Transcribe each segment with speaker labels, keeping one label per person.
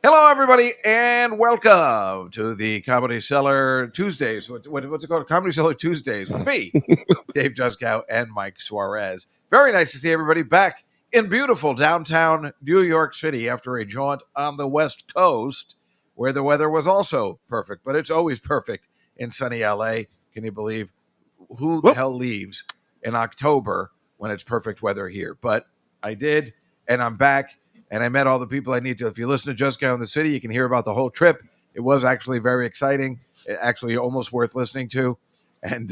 Speaker 1: Hello, everybody, and welcome to the Comedy Cellar Tuesdays. What's it called? Comedy Cellar Tuesdays with me, Dave Juskow, and Mike Suarez. Very nice to see everybody back in beautiful downtown New York City after a jaunt on the West Coast, where the weather was also perfect. But it's always perfect in sunny LA. Can you believe who the hell leaves in October when it's perfect weather here? But I did, and I'm back. And I met all the people I need to. If you listen to Just Go in the City, you can hear about the whole trip. It was actually very exciting. Actually, almost worth listening to. And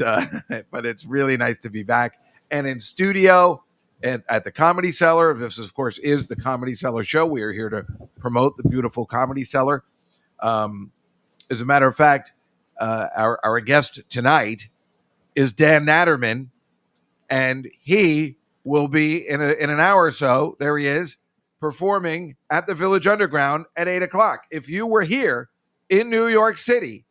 Speaker 1: but it's really nice to be back and in studio and at the Comedy Cellar. This, of course, is the Comedy Cellar show. We are here to promote the beautiful Comedy Cellar. As a matter of fact, our guest tonight is Dan Natterman, and he will be in an hour or so. There he is, performing at the Village Underground at 8 o'clock. If you were here in New York City,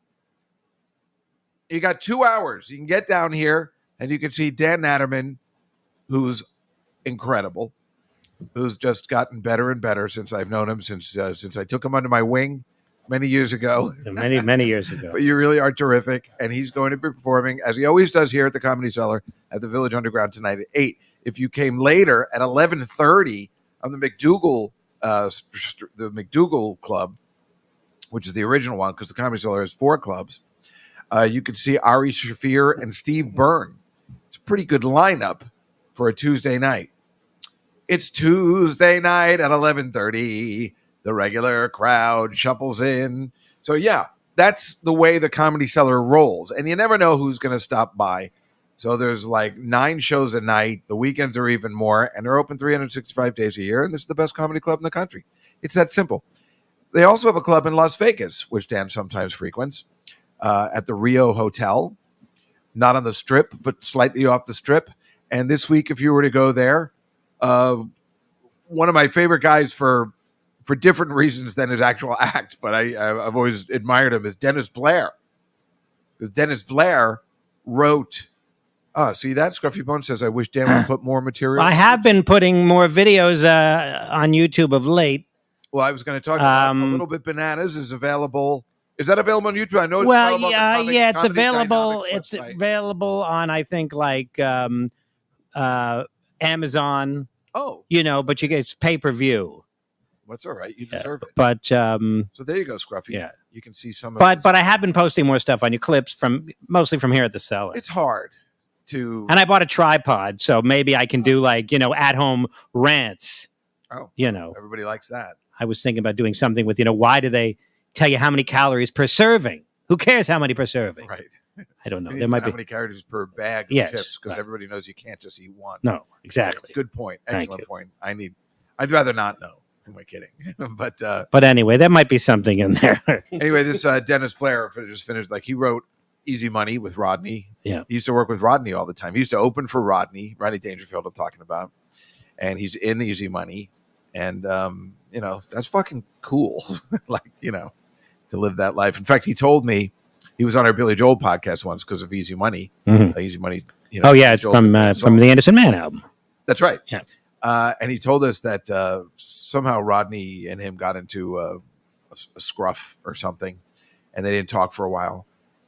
Speaker 1: you got 2 hours. You can get down here and you can see Dan Natterman, who's incredible, who's just gotten better and better since I've known him, since I took him under my wing many years ago.
Speaker 2: Many years ago.
Speaker 1: But you really are terrific. And he's going to be performing, as he always does here at the Comedy Cellar, at the Village Underground tonight at 8. If you came later at 11:30, on the McDougal Club, which is the original one, because the Comedy Cellar has 4 clubs, you could see Ari Shaffir and Steve Byrne. It's a pretty good lineup for a Tuesday night. It's Tuesday night at 11:30. The regular crowd shuffles in. So, yeah, that's the way the Comedy Cellar rolls. And you never know who's going to stop by. So there's like 9 shows a night. The weekends are even more, and they're open 365 days a year. And this is the best comedy club in the country. It's that simple. They also have a club in Las Vegas, which Dan sometimes frequents, at the Rio Hotel, not on the Strip, but slightly off the Strip. And this week, if you were to go there, one of my favorite guys for different reasons than his actual act, but I've always admired him, is Dennis Blair, because Dennis Blair wrote. See that? Scruffy Bone says, I wish Dan would put more material.
Speaker 2: I have been putting more videos on YouTube of late.
Speaker 1: Well, I was going to talk about A Little Bit Bananas is available. Is that available on YouTube? I know it's available on
Speaker 2: it's available. It's available on, I think, like Amazon.
Speaker 1: Oh.
Speaker 2: But you get it's pay-per-view.
Speaker 1: That's all right. You deserve it.
Speaker 2: But
Speaker 1: so there you go, Scruffy.
Speaker 2: Yeah.
Speaker 1: You can see some of
Speaker 2: But I have been posting more stuff on your clips mostly from here at the Cellar.
Speaker 1: It's hard.
Speaker 2: And I bought a tripod, so maybe I can do at-home rants.
Speaker 1: Oh, everybody likes that.
Speaker 2: I was thinking about doing something with, why do they tell you how many calories per serving? Who cares how many per serving?
Speaker 1: Right.
Speaker 2: I don't know.
Speaker 1: There might be how many calories per bag of chips, because everybody knows you can't just eat one.
Speaker 2: No, exactly.
Speaker 1: Good point. Excellent point. I'd rather not know. Am I kidding?
Speaker 2: But anyway, there might be something in there.
Speaker 1: Anyway, this Dennis Blair just finished. Like, he wrote Easy Money with Rodney.
Speaker 2: Yeah.
Speaker 1: He used to work with Rodney all the time. He used to open for Rodney Dangerfield, I'm talking about. And he's in Easy Money. And, that's fucking cool. To live that life. In fact, he told me he was on our Billy Joel podcast once because of Easy Money.
Speaker 2: Mm-hmm.
Speaker 1: Easy Money.
Speaker 2: It's from the Anderson Man album.
Speaker 1: That's right.
Speaker 2: Yeah.
Speaker 1: And he told us that somehow Rodney and him got into a scruff or something. And they didn't talk for a while.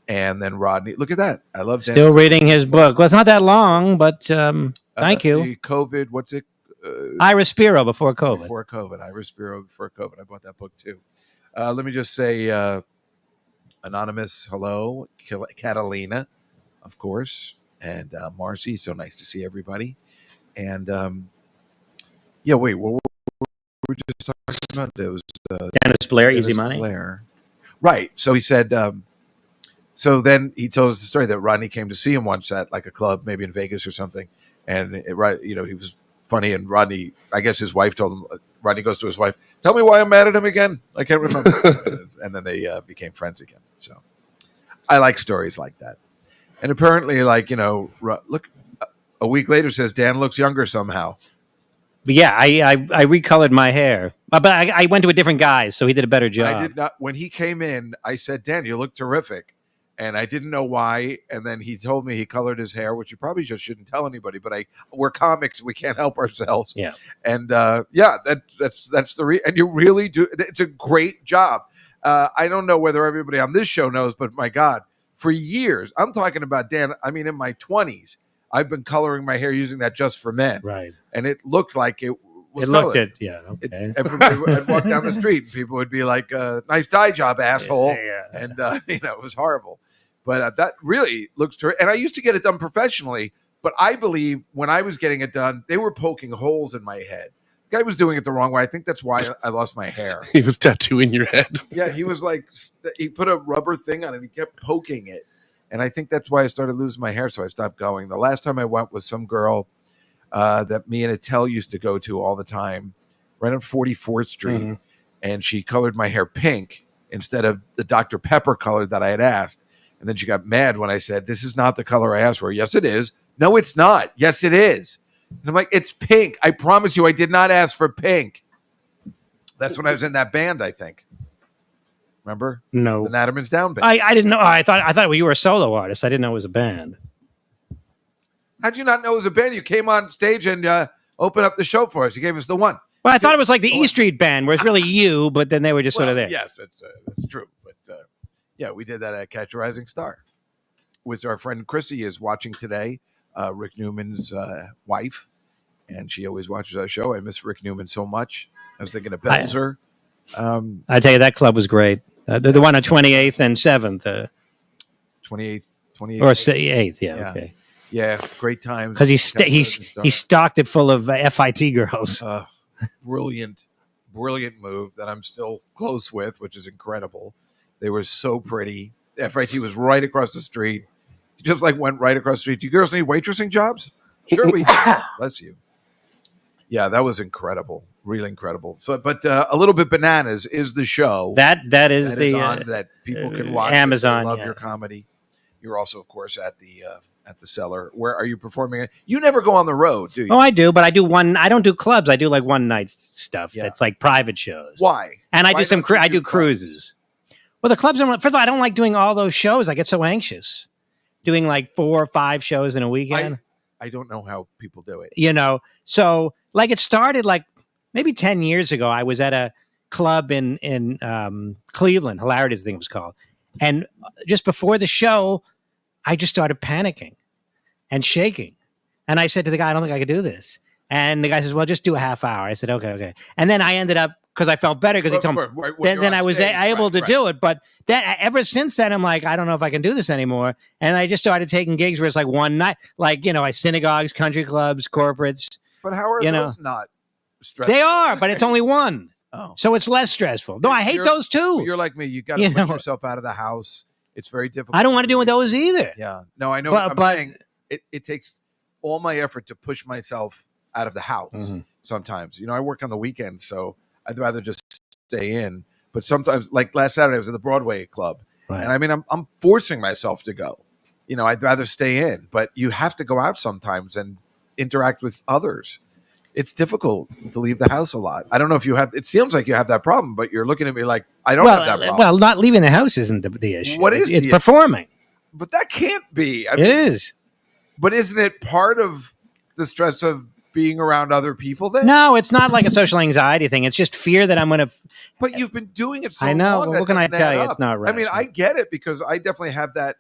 Speaker 1: And then Rodney, look at that. I love
Speaker 2: Still reading his book. Well, it's not that long, but thank you.
Speaker 1: The COVID, what's it?
Speaker 2: Iris Spiro before COVID.
Speaker 1: Iris Spiro before COVID. I bought that book too. Let me just say, anonymous, hello, Catalina, of course, and Marcy. So nice to see everybody. And wait, what were we just talking about? It was
Speaker 2: Dennis Blair, Easy Money.
Speaker 1: Blair. Right. So he said. So then he tells the story that Rodney came to see him once at like a club, maybe in Vegas or something. And he was funny. And Rodney, I guess his wife told him, Rodney goes to his wife, tell me why I'm mad at him again. I can't remember. And then they became friends again. So I like stories like that. And apparently, look, a week later says Dan looks younger somehow.
Speaker 2: But yeah, I recolored my hair. But I went to a different guy, so he did a better job.
Speaker 1: I did not. When he came in, I said, Dan, you look terrific. and I didn't know why. And then he told me he colored his hair, which you probably just shouldn't tell anybody. But we're comics, we can't help ourselves.
Speaker 2: Yeah.
Speaker 1: And that's and you really do. It's a great job. I don't know whether everybody on this show knows, but my God, for years, I'm talking about Dan. I mean, in my 20s, I've been coloring my hair using that Just for Men,
Speaker 2: Right.
Speaker 1: and it looked like it was.
Speaker 2: It looked it, yeah. Okay.
Speaker 1: I'd walk down the street, and people would be like, "Nice dye job, asshole,"
Speaker 2: Yeah.
Speaker 1: and it was horrible. But that really looks terrific. And I used to get it done professionally, but I believe when I was getting it done, they were poking holes in my head. The guy was doing it the wrong way. I think that's why I lost my hair.
Speaker 3: He was tattooing your head.
Speaker 1: Yeah, he was like, he put a rubber thing on it. And he kept poking it. And I think that's why I started losing my hair. So I stopped going. The last time I went was some girl that me and Attell used to go to all the time, right on 44th Street. Mm-hmm. And she colored my hair pink instead of the Dr. Pepper color that I had asked. And then she got mad when I said, "This is not the color I asked for." "Yes, it is." "No, it's not." "Yes, it is." And I'm like, "It's pink. I promise you I did not ask for pink." That's when I was in that band, I think. Remember?
Speaker 2: No.
Speaker 1: The Natterman's Down band.
Speaker 2: I didn't know. I thought you were a solo artist. I didn't know it was a band.
Speaker 1: How'd you not know it was a band? You came on stage and opened up the show for us. You gave us the one.
Speaker 2: Well, I thought it was like the E Street Band, where it's really you, but then they were just sort of there.
Speaker 1: Yes, that's true. But yeah, we did that at Catch a Rising Star. With our friend Chrissy is watching today, Rick Newman's wife, and she always watches our show. I miss Rick Newman so much. I was thinking of Belzer.
Speaker 2: I tell you, that club was great. The one on 28th and 7th.
Speaker 1: 28th.
Speaker 2: Or 8th, yeah. Okay.
Speaker 1: Yeah, great times.
Speaker 2: Because he stocked it full of FIT girls.
Speaker 1: Brilliant move that I'm still close with, which is incredible. They were so pretty. FIT was right across the street. Just like went right across the street. Do you girls need waitressing jobs? Sure we do. Bless you. Yeah, that was incredible. Really incredible. So, but a little bit bananas is the show
Speaker 2: that is
Speaker 1: on that people can watch.
Speaker 2: Amazon.
Speaker 1: Love your comedy. You're also, of course, at the Cellar. Where are you performing? You never go on the road, do you?
Speaker 2: Oh, I do, but I don't do clubs. I do like one night stuff. Yeah. It's like private shows.
Speaker 1: Why?
Speaker 2: And I do cruises. Well, the clubs. First of all, I don't like doing all those shows. I get so anxious doing like 4 or 5 shows in a weekend.
Speaker 1: I don't know how people do it.
Speaker 2: So like it started like maybe 10 years ago. I was at a club in Cleveland. Hilarity, I think it was called. And just before the show, I just started panicking and shaking. And I said to the guy, "I don't think I could do this." And the guy says, "Well, just do a half hour." I said, okay. And then I ended up, because I felt better, because he told me, then I was able to do it. But then ever since then, I'm like, I don't know if I can do this anymore. And I just started taking gigs where it's like one night, like, synagogues, country clubs, corporates.
Speaker 1: But how are those not stressful?
Speaker 2: They are, but it's only one.
Speaker 1: Oh. So
Speaker 2: it's less stressful. No, I hate those too.
Speaker 1: You're like me. You got to push yourself out of the house. It's very difficult.
Speaker 2: I don't want to do those either.
Speaker 1: Yeah. No, I know. I'm saying it takes all my effort to push myself out of the house sometimes. I work on the weekends, so I'd rather just stay in. But sometimes, like last Saturday, I was at the Broadway Club. Right. And I mean, I'm forcing myself to go. I'd rather stay in. But you have to go out sometimes and interact with others. It's difficult to leave the house a lot. I don't know if you have. It seems like you have that problem, but you're looking at me like I don't have that problem.
Speaker 2: Well, not leaving the house isn't the issue.
Speaker 1: What is
Speaker 2: it's performing?
Speaker 1: But that can't be.
Speaker 2: It is.
Speaker 1: But isn't it part of the stress of being around other people then?
Speaker 2: No, it's not like a social anxiety thing. It's just fear that I'm going to.
Speaker 1: But you've been doing it so
Speaker 2: long. I know.
Speaker 1: Long,
Speaker 2: what can I tell you? It's not right.
Speaker 1: I mean, I get it because I definitely have that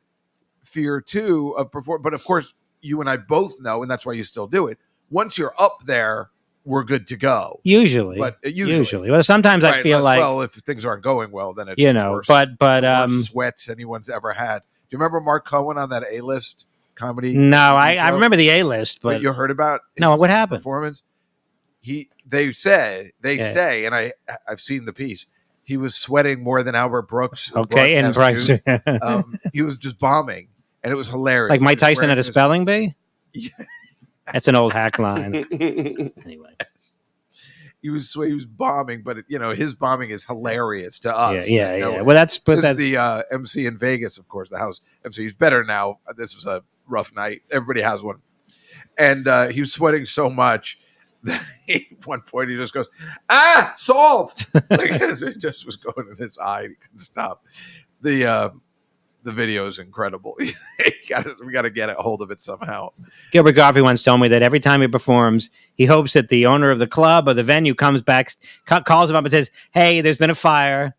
Speaker 1: fear too of perform. But of course, you and I both know, and that's why you still do it. Once you're up there, we're good to go.
Speaker 2: Usually. Well, sometimes I feel like,
Speaker 1: well, if things aren't going well, then it's worse, worst sweats anyone's ever had. Do you remember Mark Cohen on that A-list comedy?
Speaker 2: No, I remember the A-list, but
Speaker 1: you heard about
Speaker 2: what happened?
Speaker 1: Performance. They say, and I've seen the piece. He was sweating more than Albert Brooks.
Speaker 2: Okay, and Bryce.
Speaker 1: He was just bombing, and it was hilarious.
Speaker 2: Like Mike Tyson at a spelling bee.
Speaker 1: Yeah.
Speaker 2: That's an old hack line. Anyway,
Speaker 1: he was bombing, but his bombing is hilarious to us.
Speaker 2: Yeah. Well, that's
Speaker 1: the MC in Vegas, of course. The house MC. He's better now. This was a rough night. Everybody has one, and he was sweating so much that at one point he just goes, salt! Like it just was going in his eye. He couldn't stop. the video is incredible. We got to get a hold of it somehow.
Speaker 2: Gilbert Gottfried once told me that every time he performs, he hopes that the owner of the club or the venue comes back, calls him up and says, "Hey, there's been a fire,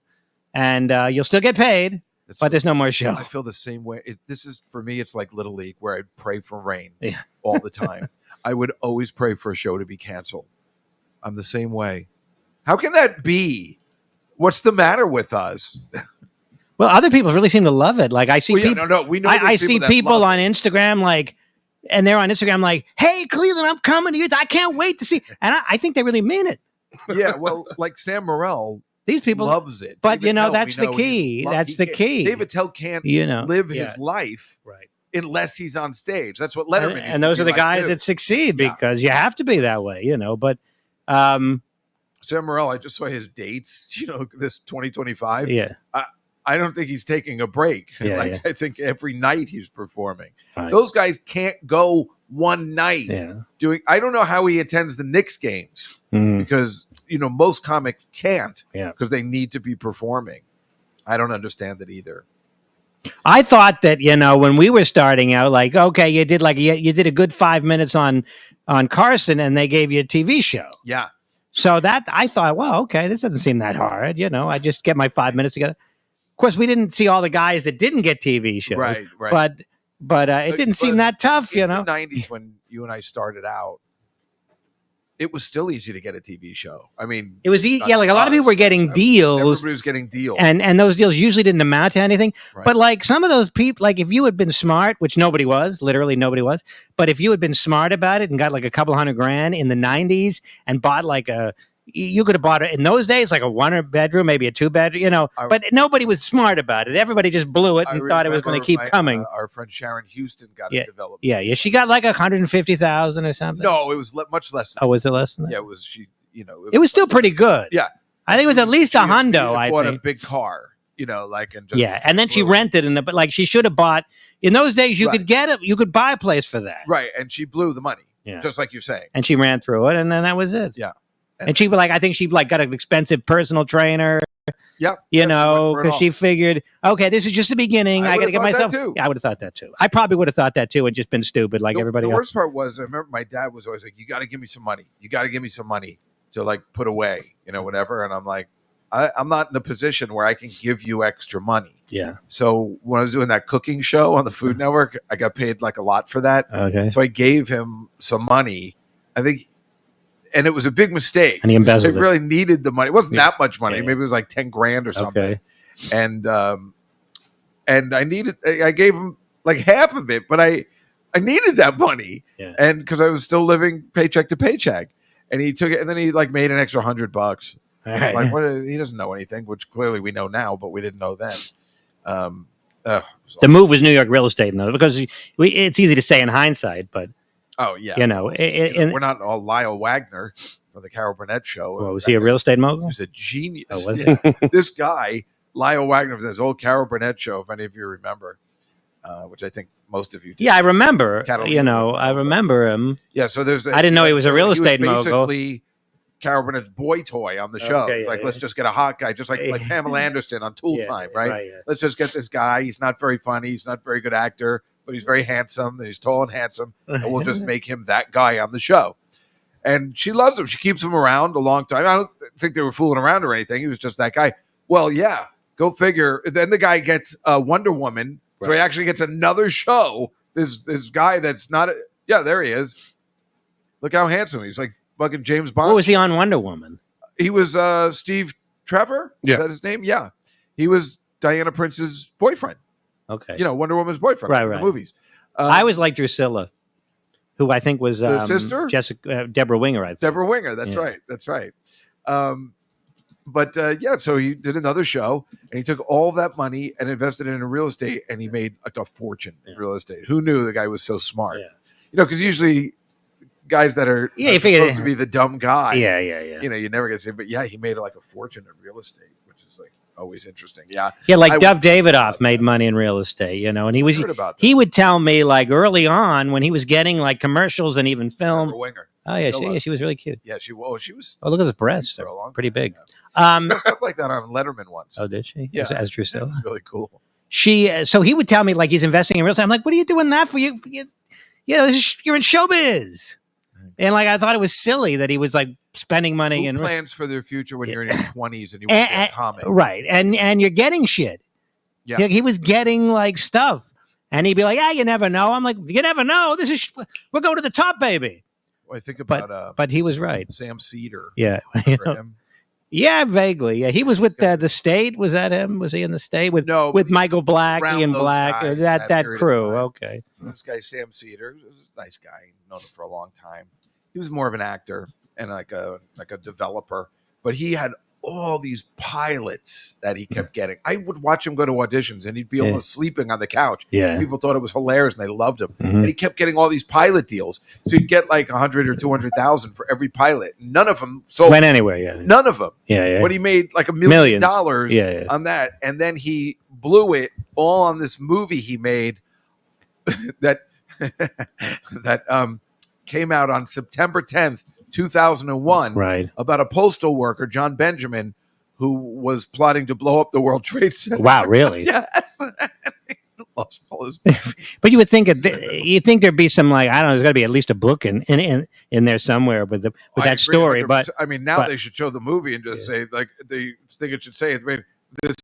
Speaker 2: and you'll still get paid, but there's no more show."
Speaker 1: I feel the same way. This is for me. It's like Little League, where I'd pray for rain all the time. I would always pray for a show to be canceled. I'm the same way. How can that be? What's the matter with us?
Speaker 2: Well, other people really seem to love it. Like I see people.
Speaker 1: No, we know.
Speaker 2: I see people on Instagram and they're on Instagram like, "Hey, Cleveland, I'm coming to you. I can't wait to see." And I think they really mean it.
Speaker 1: Yeah, well, like Sam Morril,
Speaker 2: these people
Speaker 1: loves it.
Speaker 2: But David Tell, that's the key. That's the key.
Speaker 1: David Tell can't live his life unless he's on stage. That's what Letterman.
Speaker 2: And those are the guys that succeed because you have to be that way. But. Sam
Speaker 1: Morril, I just saw his dates. This 2025.
Speaker 2: Yeah.
Speaker 1: I don't think he's taking a break.
Speaker 2: I
Speaker 1: think every night he's performing.
Speaker 2: Right.
Speaker 1: Those guys can't go one night doing. I don't know how he attends the Knicks games because most comics can't because they need to be performing. I don't understand it either.
Speaker 2: I thought that when we were starting out, like okay, you did a good 5 minutes on Carson, and they gave you a TV show.
Speaker 1: Yeah.
Speaker 2: So that I thought, well, okay, this doesn't seem that hard. I just get my 5 minutes together. Of course, we didn't see all the guys that didn't get TV shows,
Speaker 1: right?
Speaker 2: But it didn't seem that tough,
Speaker 1: In the 90s, when you and I started out, it was still easy to get a TV show. I mean,
Speaker 2: it was like a lot of people were getting deals.
Speaker 1: Everybody was getting deals,
Speaker 2: and those deals usually didn't amount to anything.
Speaker 1: Right.
Speaker 2: But like some of those people, like if you had been smart, which nobody was, literally nobody was, but if you had been smart about it and got like a couple $100,000 in the 90s and bought you could have bought it in those days, like a 1-bedroom, maybe a 2-bedroom, but nobody was smart about it. Everybody just blew it and thought it was going to keep coming.
Speaker 1: Our friend Sharon Houston got a development.
Speaker 2: Yeah. She got like 150,000 or something.
Speaker 1: No, it was much less.
Speaker 2: Oh, was it less than that?
Speaker 1: Yeah, it was.
Speaker 2: It was still pretty good.
Speaker 1: Yeah.
Speaker 2: I think it was at least a hundo.
Speaker 1: I bought a big car,
Speaker 2: and then she rented but like she should have bought. In those days, you could get it. You could buy a place for that.
Speaker 1: Right, and she blew the money. Yeah. Just like you're saying.
Speaker 2: And she ran through it, and then that was it.
Speaker 1: Yeah.
Speaker 2: And she I think she got an expensive personal trainer.
Speaker 1: Yep.
Speaker 2: Because she figured, okay, this is just the beginning. I got to get myself.
Speaker 1: Yeah,
Speaker 2: I would have thought that too. I probably would have thought that too, and just been stupid like everybody else.
Speaker 1: The worst part was, I remember my dad was always like, "You got to give me some money. You got to give me some money to like put away, whatever." And I'm like, I'm not in a position where I can give you extra money.
Speaker 2: Yeah.
Speaker 1: So when I was doing that cooking show on the Food Network, I got paid like a lot for that.
Speaker 2: Okay.
Speaker 1: So I gave him some money. I think. And it was a big mistake.
Speaker 2: And he embezzled
Speaker 1: it. Really needed the money. It wasn't that much money.
Speaker 2: Yeah.
Speaker 1: Maybe it was like $10,000 or something.
Speaker 2: Okay.
Speaker 1: And I gave him like half of it, but I needed that money.
Speaker 2: Yeah.
Speaker 1: And because I was still living paycheck to paycheck. And he took it, and then he like made an extra $100.
Speaker 2: Right.
Speaker 1: Like he doesn't know anything, which clearly we know now, but we didn't know then.
Speaker 2: The move was New York real estate, though, because it's easy to say in hindsight, but
Speaker 1: oh yeah,
Speaker 2: we're
Speaker 1: not all Lyle Wagner from the Carol Burnett show.
Speaker 2: Well, was he a real estate mogul?
Speaker 1: He was a genius.
Speaker 2: Oh, was he?
Speaker 1: This guy, Lyle Wagner, from this old Carol Burnett show, if any of you remember, which I think most of you did.
Speaker 2: Yeah, I remember.
Speaker 1: Catalina,
Speaker 2: I remember him.
Speaker 1: Yeah, so there's.
Speaker 2: I didn't know he was a real estate mogul.
Speaker 1: Basically, Carol Burnett's boy toy on the show.
Speaker 2: Okay,
Speaker 1: let's just get a hot guy, just like Pamela Anderson on Tool Time, right?
Speaker 2: Yeah.
Speaker 1: Let's just get this guy. He's not very funny. He's not a very good actor, but he's very handsome. And he's tall and handsome, and we'll just make him that guy on the show. And she loves him. She keeps him around a long time. I don't think they were fooling around or anything. He was just that guy. Well, yeah, go figure. Then the guy gets Wonder Woman, so he actually gets another show. This guy that's not. There he is. Look how handsome he's like. Fucking James Bond.
Speaker 2: What was he on Wonder Woman?
Speaker 1: He was Steve Trevor.
Speaker 3: Yeah.
Speaker 1: Is that his name? Yeah. He was Diana Prince's boyfriend.
Speaker 2: Okay.
Speaker 1: Wonder Woman's boyfriend in the movies.
Speaker 2: I always liked Drusilla, who I think was
Speaker 1: the sister?
Speaker 2: Deborah Winger, I think.
Speaker 1: Deborah Winger. That's right. That's right. So he did another show, and he took all that money and invested it in real estate, and he made like a fortune in real estate. Who knew the guy was so smart?
Speaker 2: Yeah.
Speaker 1: Because usually guys that are
Speaker 2: you
Speaker 1: supposed to be the dumb guy.
Speaker 2: Yeah.
Speaker 1: You never get to see him. But yeah, he made like a fortune in real estate, which is like always interesting. Yeah.
Speaker 2: Yeah, like Dov Davidoff made money in real estate, and he would tell me like early on when he was getting like commercials and even film.
Speaker 1: Winger.
Speaker 2: Oh yeah, she was really cute.
Speaker 1: Yeah, she was.
Speaker 2: Oh, look at his breasts. Pretty big.
Speaker 1: Dressed up like that on Letterman once.
Speaker 2: Oh, did she?
Speaker 1: Yeah.
Speaker 2: As Drusilla.
Speaker 1: Yeah, it was really cool.
Speaker 2: so he would tell me like he's investing in real estate. I'm like, what are you doing that for? You're in showbiz. And like I thought it was silly that he was like spending money and
Speaker 1: plans for their future when you're in your 20s and you want to get a comic.
Speaker 2: Right. And you're getting shit.
Speaker 1: Yeah.
Speaker 2: He was getting like stuff. And he'd be like, you never know. I'm like, you never know. We're going to the top, baby.
Speaker 1: Well, I think about
Speaker 2: but he was right.
Speaker 1: Sam Cedar.
Speaker 2: Yeah.
Speaker 1: Him?
Speaker 2: Yeah, vaguely. Yeah, he was with the State. Was that him? Was he in the State with Michael Black, Ian Black,
Speaker 1: guys,
Speaker 2: that crew? Okay.
Speaker 1: This guy Sam Cedar was a nice guy. Known him for a long time. He was more of an actor and like a developer, but he had all these pilots that he kept getting. I would watch him go to auditions and he'd be almost sleeping on the couch.
Speaker 2: Yeah.
Speaker 1: People thought it was hilarious and they loved him. And he kept getting all these pilot deals. So he'd get like 100 or 200,000 for every pilot. None of them
Speaker 2: went anywhere. Yeah.
Speaker 1: None of them.
Speaker 2: Yeah.
Speaker 1: But he made like $1 million on that. And then he blew it all on this movie he made that came out on September 10th, 2001,
Speaker 2: right,
Speaker 1: about a postal worker, John Benjamin, who was plotting to blow up the World Trade Center.
Speaker 2: Wow, really?
Speaker 1: Yes. Lost all his
Speaker 2: but you would think there'd be some like, I don't know, there's got to be at least a book in there somewhere with that story. 100%. But
Speaker 1: I mean, now they should show the movie and just say like they think it should say. I mean, this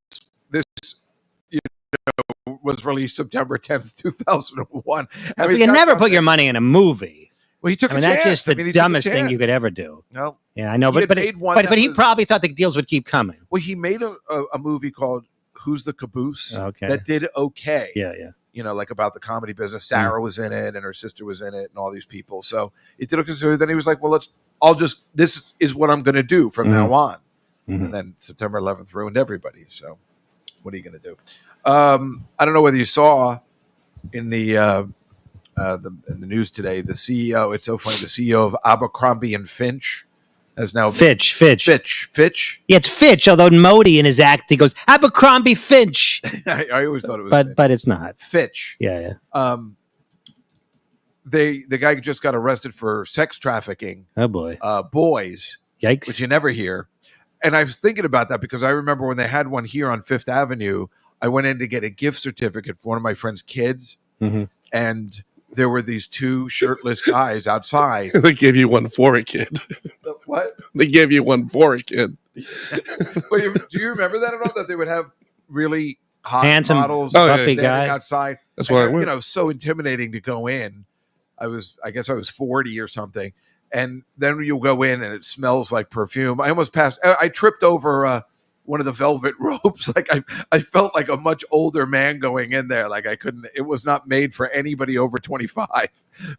Speaker 1: was released September 10th, 2001.
Speaker 2: I mean, you never put your money in a movie.
Speaker 1: Well, he took a chance.
Speaker 2: That's just the dumbest thing you could ever do.
Speaker 1: No.
Speaker 2: Yeah, I know. But he probably thought the deals would keep coming.
Speaker 1: Well, he made a movie called Who's the Caboose?
Speaker 2: Okay.
Speaker 1: That did okay.
Speaker 2: Yeah.
Speaker 1: You know, like about the comedy business. Sarah was in it and her sister was in it and all these people. So it did okay. So then he was like, well, this is what I'm going to do from now on. And then September 11th ruined everybody. So what are you going to do? I don't know whether you saw in the news today, the CEO, it's so funny, the CEO of Abercrombie and Finch has now
Speaker 2: Fitch.
Speaker 1: Yeah,
Speaker 2: it's Fitch, although Modi in his act he goes Abercrombie Finch.
Speaker 1: I always thought it was
Speaker 2: but it's not.
Speaker 1: Fitch.
Speaker 2: Yeah.
Speaker 1: The guy just got arrested for sex trafficking.
Speaker 2: Oh boy.
Speaker 1: Boys.
Speaker 2: Yikes.
Speaker 1: Which you never hear. And I was thinking about that because I remember when they had one here on Fifth Avenue, I went in to get a gift certificate for one of my friend's kids. And there were these two shirtless guys outside.
Speaker 3: They gave you one for a kid.
Speaker 1: What?
Speaker 3: They gave you one for a kid.
Speaker 1: Do you remember that at all? That they would have really hot
Speaker 2: handsome
Speaker 1: models,
Speaker 2: buffy guy
Speaker 1: outside.
Speaker 3: That's why I went.
Speaker 1: You know, so intimidating to go in. I guess I was 40 or something, and then you go in and it smells like perfume. I almost passed. I tripped over one of the velvet ropes. Like I felt like a much older man going in there. Like I couldn't. It was not made for anybody over 25.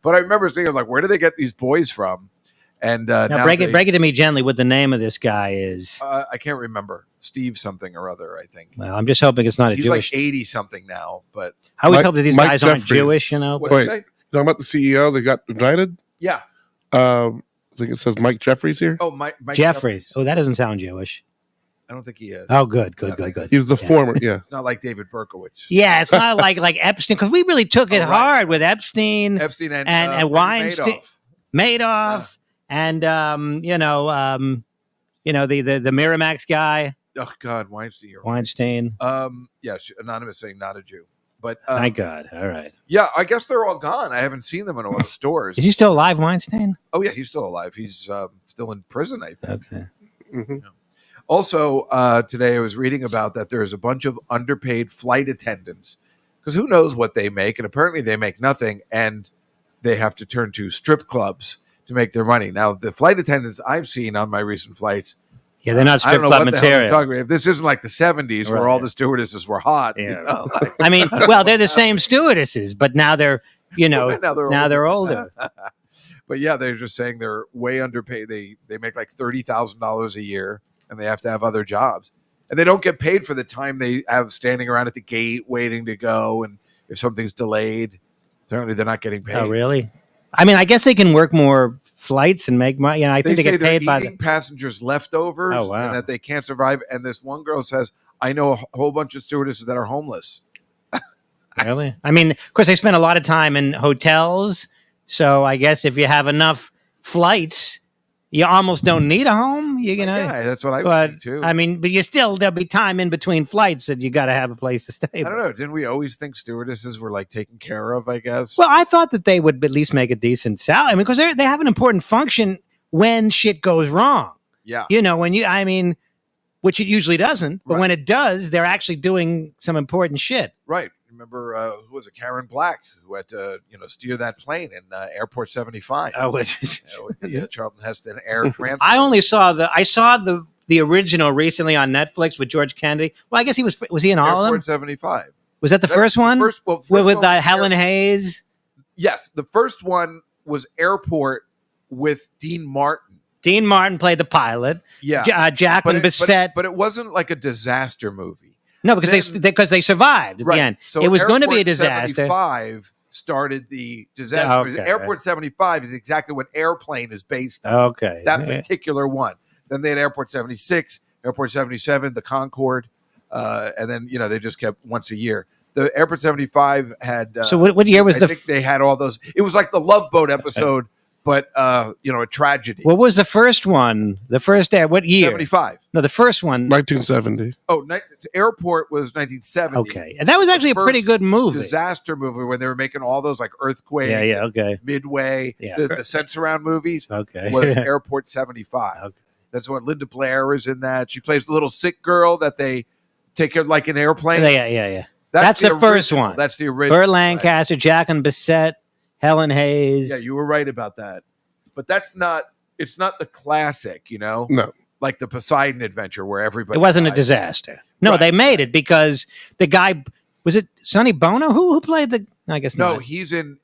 Speaker 1: But I remember thinking, like, where do they get these boys from? And now break
Speaker 2: it to me gently. What the name of this guy is?
Speaker 1: I can't remember. Steve something or other. I think.
Speaker 2: Well, I'm just hoping it's not a
Speaker 1: He's
Speaker 2: Jewish.
Speaker 1: Like 80 something now. But
Speaker 2: I always hope that these guys aren't
Speaker 3: Jeffries.
Speaker 2: Jewish. You know.
Speaker 1: Wait,
Speaker 3: talking about the CEO that got indicted?
Speaker 1: Yeah.
Speaker 3: I think it says Mike Jeffries here.
Speaker 1: Oh, Mike
Speaker 2: Jeffries. Oh, that doesn't sound Jewish.
Speaker 1: I don't think he is.
Speaker 2: Oh, good.
Speaker 3: He's the former, yeah.
Speaker 1: Not like David Berkowitz.
Speaker 2: Yeah, it's not like Epstein, because we really took it hard with Epstein and Weinstein, Madoff, and the Miramax guy.
Speaker 1: Oh God, Weinstein.
Speaker 2: Weinstein.
Speaker 1: Yeah, anonymous saying not a Jew, but
Speaker 2: my God. All right.
Speaker 1: Yeah, I guess they're all gone. I haven't seen them in all the stores.
Speaker 2: Is he still alive, Weinstein?
Speaker 1: Oh yeah, he's still alive. He's still in prison, I think.
Speaker 2: Okay.
Speaker 3: Mm-hmm.
Speaker 1: Yeah. Also, today I was reading about that there's a bunch of underpaid flight attendants because who knows what they make, and apparently they make nothing, and they have to turn to strip clubs to make their money. Now, the flight attendants I've seen on my recent flights,
Speaker 2: yeah, they're not strip club material.
Speaker 1: If this isn't like the 70s where all the stewardesses were hot.
Speaker 2: Yeah.
Speaker 1: You know, like,
Speaker 2: I mean, well, they're the same stewardesses, but now they're, now they're older.
Speaker 1: But yeah, they're just saying they're way underpaid. They make like $30,000 a year. And they have to have other jobs. And they don't get paid for the time they have standing around at the gate waiting to go. And if something's delayed, apparently they're not getting paid.
Speaker 2: Oh, really? I mean, I guess they can work more flights and make money. I think they get paid by
Speaker 1: eating passengers' leftovers.
Speaker 2: Oh, wow.
Speaker 1: And that they can't survive. And this one girl says, I know a whole bunch of stewardesses that are homeless.
Speaker 2: Really? I mean, of course, they spend a lot of time in hotels. So I guess if you have enough flights, you almost don't need a home. You know,
Speaker 1: Yeah, that's what I would
Speaker 2: but
Speaker 1: think too.
Speaker 2: I mean, but you still there'll be time in between flights that you got to have a place to stay.
Speaker 1: I don't know. Didn't we always think stewardesses were like taken care of? I guess.
Speaker 2: Well, I thought that they would at least make a decent salary. I mean, because they have an important function when shit goes wrong.
Speaker 1: Yeah.
Speaker 2: You know, which it usually doesn't, but
Speaker 1: Right.
Speaker 2: when it does, they're actually doing some important shit.
Speaker 1: Right. Remember who was it? Karen Black, who had to steer that plane in Airport 75.
Speaker 2: Oh,
Speaker 1: with the Charlton Heston air transfer.
Speaker 2: I only saw the original recently on Netflix with George Kennedy. Well, I guess was he in all of
Speaker 1: Airport
Speaker 2: them?
Speaker 1: 75.
Speaker 2: Was that the first one?
Speaker 1: First
Speaker 2: with
Speaker 1: one was
Speaker 2: Helen Hayes?
Speaker 1: Yes, the first one was Airport with Dean Martin.
Speaker 2: Dean Martin played the pilot.
Speaker 1: Yeah,
Speaker 2: Jacqueline Bisset.
Speaker 1: but it wasn't like a disaster movie.
Speaker 2: No, because they survived at the end.
Speaker 1: So
Speaker 2: it was going to be a
Speaker 1: Airport
Speaker 2: disaster.
Speaker 1: 75 started the disaster.
Speaker 2: Okay.
Speaker 1: Airport 75 is exactly what Airplane is based on.
Speaker 2: Okay.
Speaker 1: That particular one. Then they had Airport 76, Airport 77, the Concorde, and then they just kept once a year. The Airport 75 had.
Speaker 2: So what year was
Speaker 1: I think they had all those. It was like the Love Boat episode, but a tragedy.
Speaker 2: What was the first one? The first what year?
Speaker 1: 75.
Speaker 2: No, the first one.
Speaker 3: 1970.
Speaker 1: Oh, Airport was 1970.
Speaker 2: Okay, and that was actually a pretty good movie.
Speaker 1: Disaster movie when they were making all those like Earthquake.
Speaker 2: Yeah. Okay.
Speaker 1: Midway.
Speaker 2: Yeah.
Speaker 1: The sense around movies.
Speaker 2: Okay.
Speaker 1: Was Airport 75.
Speaker 2: Okay.
Speaker 1: That's when Linda Blair is in that. She plays the little sick girl that they take her like an airplane.
Speaker 2: Yeah. That's the first one.
Speaker 1: That's the original.
Speaker 2: Burt Lancaster, Jacqueline Bisset, Helen Hayes.
Speaker 1: Yeah, you were right about that. But it's not the classic,
Speaker 3: No.
Speaker 1: like the Poseidon Adventure where everybody.
Speaker 2: It wasn't a
Speaker 1: dies.
Speaker 2: disaster. No,
Speaker 1: Right.
Speaker 2: they made it because the guy was it Sonny Bono who played the. I guess
Speaker 1: No,
Speaker 2: not.
Speaker 1: he's in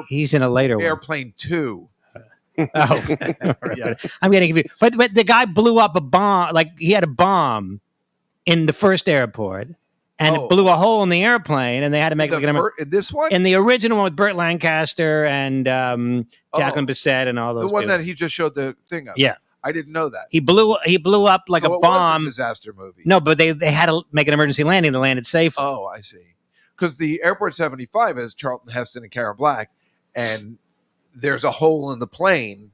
Speaker 2: He's in a later one.
Speaker 1: Airplane 2.
Speaker 2: Oh,
Speaker 1: Yeah.
Speaker 2: I'm getting confused. But the guy blew up a bomb. Like he had a bomb in the first airport, and it blew a hole in the airplane, and they had to make
Speaker 1: In this one?
Speaker 2: in the original one with Burt Lancaster and Jacqueline Bisset and all
Speaker 1: The
Speaker 2: those.
Speaker 1: one
Speaker 2: people.
Speaker 1: that he just showed the thing of.
Speaker 2: Yeah.
Speaker 1: I didn't know that.
Speaker 2: He blew up like
Speaker 1: So
Speaker 2: a
Speaker 1: it was
Speaker 2: bomb.
Speaker 1: a disaster movie.
Speaker 2: No, but they had to make an emergency landing to land it safely.
Speaker 1: Oh, I see. Because the Airport 75 has Charlton Heston and Karen Black, and there's a hole in the plane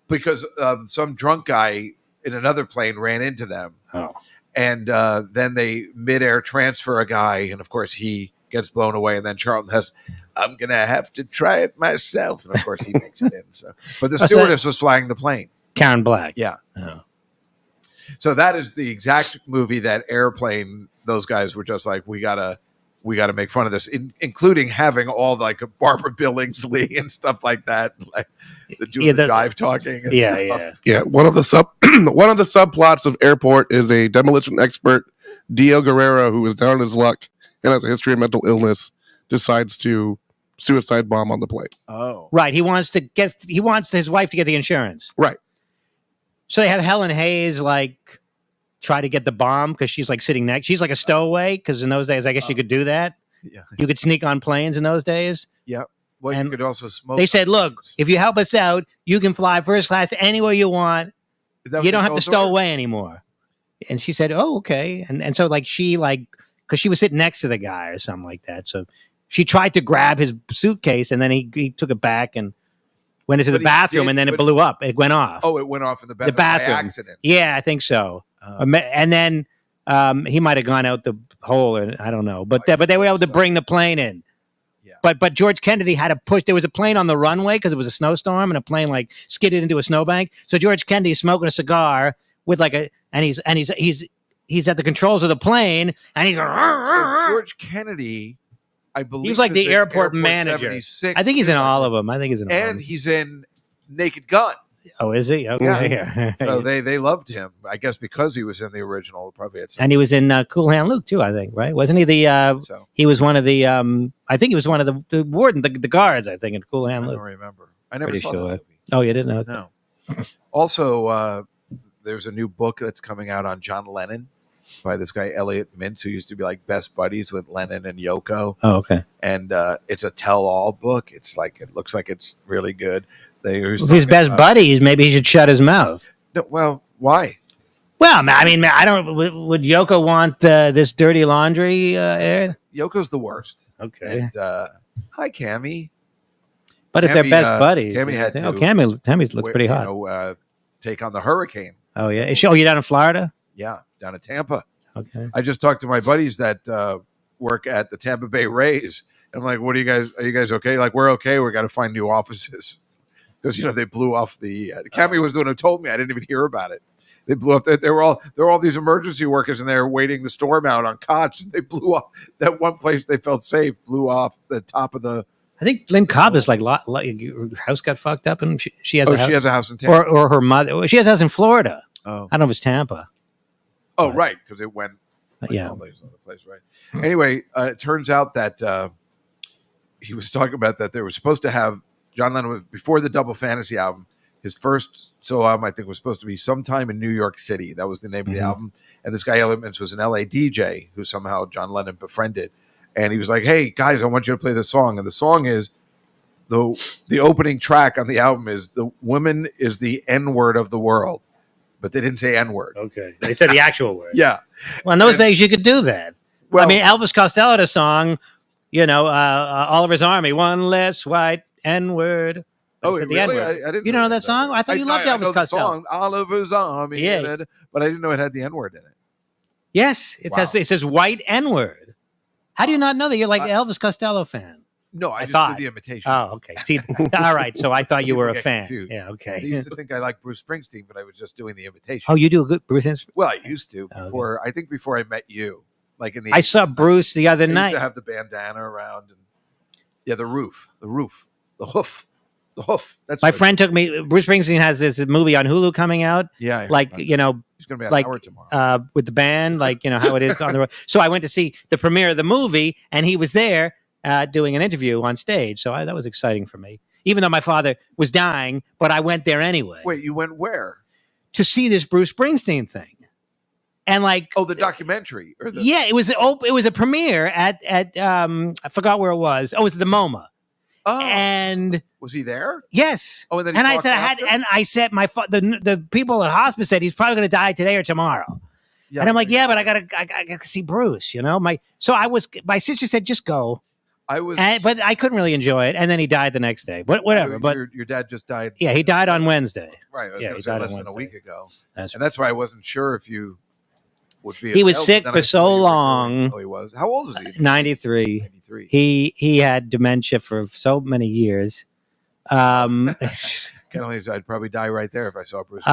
Speaker 1: because some drunk guy in another plane ran into them.
Speaker 2: Oh.
Speaker 1: And then they midair transfer a guy, and of course he gets blown away. And then Charlton Heston, I'm gonna have to try it myself, and of course he makes it in. So, but the stewardess was flying the plane.
Speaker 2: Karen Black.
Speaker 1: Yeah.
Speaker 2: Oh.
Speaker 1: So that is the exact movie that Airplane. Those guys were just like, we gotta make fun of this, including having all like Barbara Billingsley and stuff like that, like the dive talking. And stuff.
Speaker 3: Yeah. One of the subplots of Airport is a demolition expert, Dio Guerrero, who is down on his luck and has a history of mental illness, decides to suicide bomb on the plane.
Speaker 1: Oh,
Speaker 2: Right. He wants his wife to get the insurance.
Speaker 3: Right.
Speaker 2: So they have Helen Hayes like try to get the bomb because she's like sitting next. She's like a stowaway because in those days, I guess you could do that.
Speaker 1: Yeah.
Speaker 2: You could sneak on planes in those days.
Speaker 1: Yeah. Well,
Speaker 2: And
Speaker 1: you could also smoke.
Speaker 2: They said,
Speaker 1: on
Speaker 2: look,
Speaker 1: planes.
Speaker 2: if you help us out, you can fly first class anywhere you want.
Speaker 1: Is that what
Speaker 2: You
Speaker 1: they
Speaker 2: don't have to
Speaker 1: told
Speaker 2: stow
Speaker 1: her?
Speaker 2: away anymore. And she said, oh, okay. And so like she like, because she was sitting next to the guy or something like that. So she tried to grab his suitcase and then he took it back and went into
Speaker 1: But
Speaker 2: the
Speaker 1: he
Speaker 2: bathroom
Speaker 1: did-
Speaker 2: and then it
Speaker 1: but-
Speaker 2: blew up. It went off.
Speaker 1: Oh, it went off in the bathroom,
Speaker 2: bathroom.
Speaker 1: by accident.
Speaker 2: Yeah, I think so. And then he might have gone out the hole, or I don't know. But they were able to bring the plane in.
Speaker 1: Yeah.
Speaker 2: But George Kennedy had to push. There was a plane on the runway because it was a snowstorm, and a plane like skidded into a snowbank. So George Kennedy is smoking a cigar with like he's at the controls of the plane, and he's.
Speaker 1: So George Kennedy, I believe,
Speaker 2: He was like
Speaker 1: is
Speaker 2: the
Speaker 1: in
Speaker 2: airport manager.
Speaker 1: 76.
Speaker 2: I think he's in all of them. I think he's in all of them.
Speaker 1: And he's in Naked Gun.
Speaker 2: Oh, is he? Okay. Yeah.
Speaker 1: So they loved him, I guess, because he was in the original. Probably had some.
Speaker 2: And he was in Cool Hand Luke too, I think, right? Wasn't he the?
Speaker 1: So
Speaker 2: He was one of the. I think he was one of the warden, the guards. I think in Cool
Speaker 1: I
Speaker 2: Hand
Speaker 1: don't
Speaker 2: Luke.
Speaker 1: remember. I never
Speaker 2: Pretty
Speaker 1: saw
Speaker 2: sure.
Speaker 1: that movie.
Speaker 2: Oh, you didn't know?
Speaker 1: No. Also, there's a new book that's coming out on John Lennon by this guy Elliot Mintz, who used to be like best buddies with Lennon and Yoko.
Speaker 2: Oh, okay.
Speaker 1: And it's a tell-all book. It looks like it's really good.
Speaker 2: If he's best buddies, maybe he should shut his mouth.
Speaker 1: No, well, why?
Speaker 2: Well, I mean, I don't. Would Yoko want this dirty laundry aired?
Speaker 1: Yoko's the worst.
Speaker 2: Okay.
Speaker 1: And, hi, Cammy.
Speaker 2: But if they're
Speaker 1: Cammy,
Speaker 2: best buddies,
Speaker 1: Cammy had to.
Speaker 2: Cammy looks pretty hot.
Speaker 1: take on the hurricane.
Speaker 2: Oh yeah. Is she, oh, you down in Florida?
Speaker 1: Yeah, down in Tampa.
Speaker 2: Okay.
Speaker 1: I just talked to my buddies that work at the Tampa Bay Rays. I'm like, what are you guys okay? Like, we're okay. We got to find new offices. Because, they blew off the Cammy was the one who told me. I didn't even hear about it. They blew up. There were all these emergency workers in there waiting the storm out on cots. And they blew off that one place they felt safe, blew off the top of the.
Speaker 2: I think Lynn Cobb is like her house got fucked up, and she has
Speaker 1: she has a house in Tampa.
Speaker 2: Or her mother. She has a house in Florida.
Speaker 1: Oh.
Speaker 2: I don't know if it's Tampa.
Speaker 1: Oh, right, because it went.
Speaker 2: Yeah.
Speaker 1: All these other places, right. Anyway, it turns out that he was talking about that they were supposed to have John Lennon before the Double Fantasy album. His first solo album, I think, was supposed to be sometime in New York City. That was the name of the album. And this guy Elements was an LA DJ who somehow John Lennon befriended. And he was like, "Hey guys, I want you to play this song." And the song is the opening track on the album is "The Woman is the N-word of the world," but they didn't say N-word.
Speaker 2: Okay, they said the actual word.
Speaker 1: Yeah.
Speaker 2: Well, in those days, you could do that.
Speaker 1: Well,
Speaker 2: I mean, Elvis Costello had a song, Oliver's Army, one less white N-word.
Speaker 1: Oh,
Speaker 2: said the
Speaker 1: really?
Speaker 2: N-word.
Speaker 1: I didn't.
Speaker 2: You don't know that song? I thought you loved
Speaker 1: I know
Speaker 2: Elvis
Speaker 1: the
Speaker 2: Costello.
Speaker 1: song, Oliver's Army,
Speaker 2: Yeah.
Speaker 1: but I didn't know it had the N-word in it.
Speaker 2: Yes, it says white N-word. How do you not know that? You're like the Elvis Costello fan.
Speaker 1: No, I just
Speaker 2: thought.
Speaker 1: did the imitation.
Speaker 2: Oh, okay. See, all right. So I thought you were a
Speaker 1: Get
Speaker 2: fan.
Speaker 1: confused.
Speaker 2: Yeah,
Speaker 1: They
Speaker 2: okay.
Speaker 1: used to think I liked Bruce Springsteen, but I was just doing the imitation.
Speaker 2: Oh, you do a good Bruce.
Speaker 1: Well, I used to
Speaker 2: Okay.
Speaker 1: before. I think before I met you, like in the.
Speaker 2: I saw
Speaker 1: 80s.
Speaker 2: Bruce the other
Speaker 1: I used
Speaker 2: night.
Speaker 1: to have the bandana around, and the hoof, the hoof. That's
Speaker 2: My
Speaker 1: what-
Speaker 2: friend took me. Bruce Springsteen has this movie on Hulu coming out.
Speaker 1: Yeah, I heard
Speaker 2: Like
Speaker 1: about it.
Speaker 2: you know,
Speaker 1: he's going to be on
Speaker 2: like
Speaker 1: Howard tomorrow.
Speaker 2: with the band, like how it is on the road. So I went to see the premiere of the movie, and he was there doing an interview on stage. So that was exciting for me, even though my father was dying. But I went there anyway.
Speaker 1: Wait, you went where?
Speaker 2: To see this Bruce Springsteen thing, and like
Speaker 1: Oh, the documentary. Or the,
Speaker 2: yeah, it was a premiere at I forgot where it was. Oh, it was the MoMA,
Speaker 1: Oh,
Speaker 2: and
Speaker 1: was he there?
Speaker 2: yes.
Speaker 1: Oh, and then he
Speaker 2: And I
Speaker 1: talked
Speaker 2: said,
Speaker 1: after?
Speaker 2: I said, the people at hospice said he's probably going to die today or tomorrow.
Speaker 1: Yeah,
Speaker 2: And I'm like, yeah, but I gotta see Bruce, my sister said, just go.
Speaker 1: I was.
Speaker 2: But I couldn't really enjoy it. And then he died the next day, but whatever. But
Speaker 1: your dad just died.
Speaker 2: yeah, he died on Wednesday.
Speaker 1: Right. I was
Speaker 2: Yeah,
Speaker 1: going
Speaker 2: he
Speaker 1: to say
Speaker 2: died on
Speaker 1: less than a
Speaker 2: Wednesday.
Speaker 1: week ago.
Speaker 2: That's
Speaker 1: And that's why I wasn't sure if you would be.
Speaker 2: He was
Speaker 1: available.
Speaker 2: sick
Speaker 1: Then
Speaker 2: for
Speaker 1: I saw
Speaker 2: so
Speaker 1: you were
Speaker 2: long.
Speaker 1: recording. Oh, he was. How old was he?
Speaker 2: 93.
Speaker 1: 93.
Speaker 2: He had dementia for so many years.
Speaker 1: Kind of, I'd probably die right there if I saw Bruce.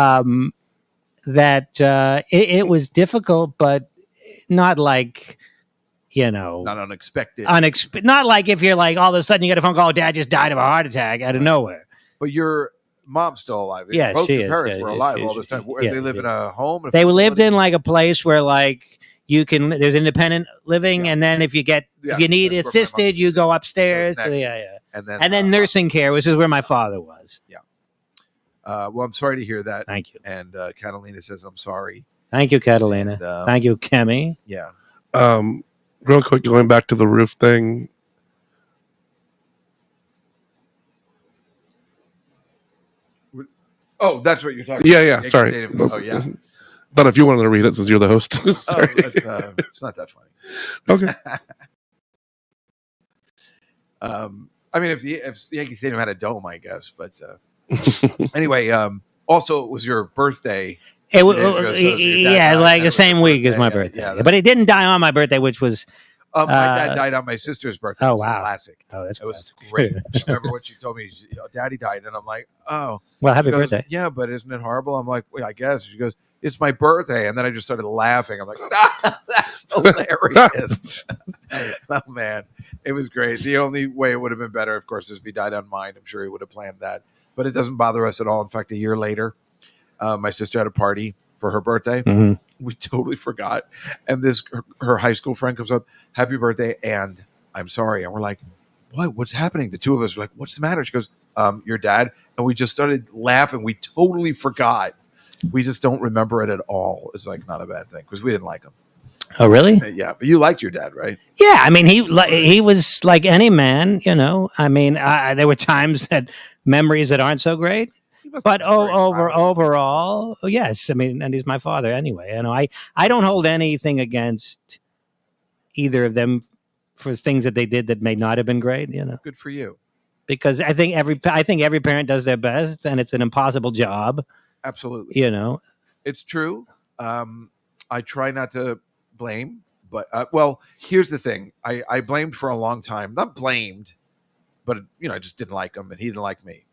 Speaker 2: That it was difficult, but not like
Speaker 1: Not unexpected.
Speaker 2: not like if you're like all of a sudden you get a phone call, Dad just died of a heart attack out of nowhere.
Speaker 1: But your mom's still alive.
Speaker 2: Yeah,
Speaker 1: both
Speaker 2: she
Speaker 1: your
Speaker 2: is.
Speaker 1: parents
Speaker 2: Yeah,
Speaker 1: were
Speaker 2: yeah,
Speaker 1: alive
Speaker 2: she
Speaker 1: all
Speaker 2: is.
Speaker 1: this time.
Speaker 2: Yeah,
Speaker 1: They live
Speaker 2: yeah.
Speaker 1: in a home.
Speaker 2: They lived in like a place where like there's independent living,
Speaker 1: Yeah.
Speaker 2: and then if you
Speaker 1: Yeah,
Speaker 2: need
Speaker 1: that's where my mom
Speaker 2: assisted, you go upstairs
Speaker 1: goes
Speaker 2: to the
Speaker 1: next.
Speaker 2: and then nursing care, which is where my father was.
Speaker 1: Well, I'm sorry to hear that.
Speaker 2: Thank you,
Speaker 1: And Catalina says I'm sorry.
Speaker 2: thank you, Catalina.
Speaker 1: And,
Speaker 2: Thank you, Kemi.
Speaker 1: Yeah.
Speaker 3: Real quick, going back to the roof thing.
Speaker 1: Oh, that's what you're talking
Speaker 3: Yeah,
Speaker 1: about.
Speaker 3: yeah. Sorry.
Speaker 1: Stadium. Oh, yeah.
Speaker 3: Thought if you wanted to read it since you're the host.
Speaker 1: Oh,
Speaker 3: Sorry.
Speaker 1: it's not that funny.
Speaker 3: Okay.
Speaker 1: I mean, if Yankee Stadium had a dome, I guess. But anyway, also it was your birthday.
Speaker 2: It,
Speaker 1: 2 days ago, so your dad
Speaker 2: yeah,
Speaker 1: died,
Speaker 2: like
Speaker 1: and it
Speaker 2: the
Speaker 1: was
Speaker 2: same
Speaker 1: your
Speaker 2: week as my
Speaker 1: birthday.
Speaker 2: birthday.
Speaker 1: Yeah,
Speaker 2: But he didn't die on my birthday, which was
Speaker 1: my dad died on my sister's birthday.
Speaker 2: Oh,
Speaker 1: It was
Speaker 2: wow.
Speaker 1: classic.
Speaker 2: oh, that's
Speaker 1: It was
Speaker 2: classic.
Speaker 1: great. I remember when she told me, Daddy died, and I'm like, oh.
Speaker 2: Well, happy
Speaker 1: She goes,
Speaker 2: birthday.
Speaker 1: Yeah, but isn't it horrible? I'm like, well, I guess. She goes, it's my birthday, and then I just started laughing. I'm like, that's hilarious. Oh man, it was great. The only way it would have been better, of course, is if he died on mine. I'm sure he would have planned that, but it doesn't bother us at all. In fact, a year later, my sister had a party for her birthday.
Speaker 2: Mhm.
Speaker 1: We totally forgot, and her high school friend comes up, happy birthday, and I'm sorry, and we're like, what? What's happening? The two of us are like, what's the matter? She goes, your dad, and we just started laughing. We totally forgot. We just don't remember it at all. It's like not a bad thing because we didn't like him.
Speaker 2: Oh, really?
Speaker 1: Yeah, but you liked your dad, right?
Speaker 2: Yeah, I mean, he was like any man, I mean, there were times that memories that aren't so great,
Speaker 1: He must
Speaker 2: but
Speaker 1: have been very proud of you.
Speaker 2: overall, yes. I mean, and he's my father anyway. I don't hold anything against either of them for things that they did that may not have been great,
Speaker 1: Good for you.
Speaker 2: because I think every parent does their best, and it's an impossible job.
Speaker 1: Absolutely.
Speaker 2: You know,
Speaker 1: It's true. I try not to blame, but well, here's the thing. I blamed for a long time. Not blamed, but I just didn't like him, and he didn't like me.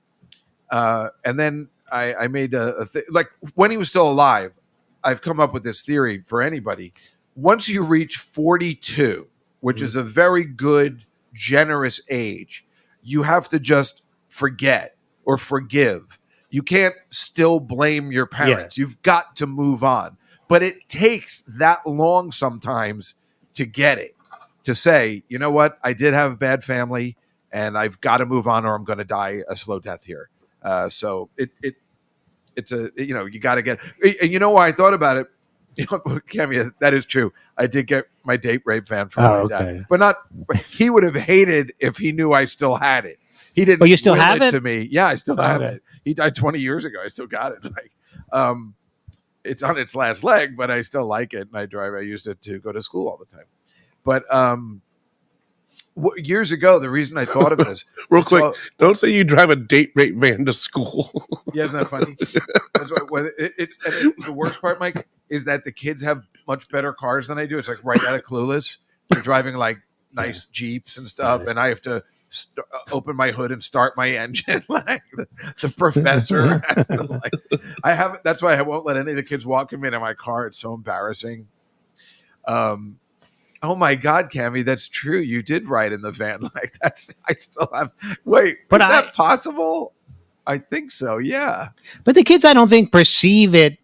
Speaker 1: And then I made a like when he was still alive. I've come up with this theory for anybody. Once you reach 42, which is a very good, generous age, you have to just forget or forgive. You can't still blame your parents. You've got to move on. But it takes that long sometimes to get it, to say, you know what, I did have a bad family and I've got to move on or I'm going to die a slow death here. So it's a, you got to get, and you know why I thought about it? Cammy, that is true. I did get my date rape van from my dad, but he would have hated if he knew I still had it. He didn't.
Speaker 2: Oh, you still
Speaker 1: will
Speaker 2: have it
Speaker 1: to me? Yeah, I still have it. He died 20 years ago. I still got it. It's on its last leg, but I still like it, and I used it to go to school all the time. But years ago, the reason I thought of this
Speaker 3: real quick, don't say you drive a date rape van to school.
Speaker 1: Yeah, isn't that funny? That's what, the worst part, Mike, is that the kids have much better cars than I do. It's like right out of Clueless. They're driving like nice Jeeps and stuff, and I have to open my hood and start my engine like the professor. I haven't. That's why I won't let any of the kids walk me into my car. It's so embarrassing. Oh my God, Cammy, that's true. You did ride in the van like that. I still have. Wait, is that possible? I think so. Yeah,
Speaker 2: but the kids, I don't think perceive it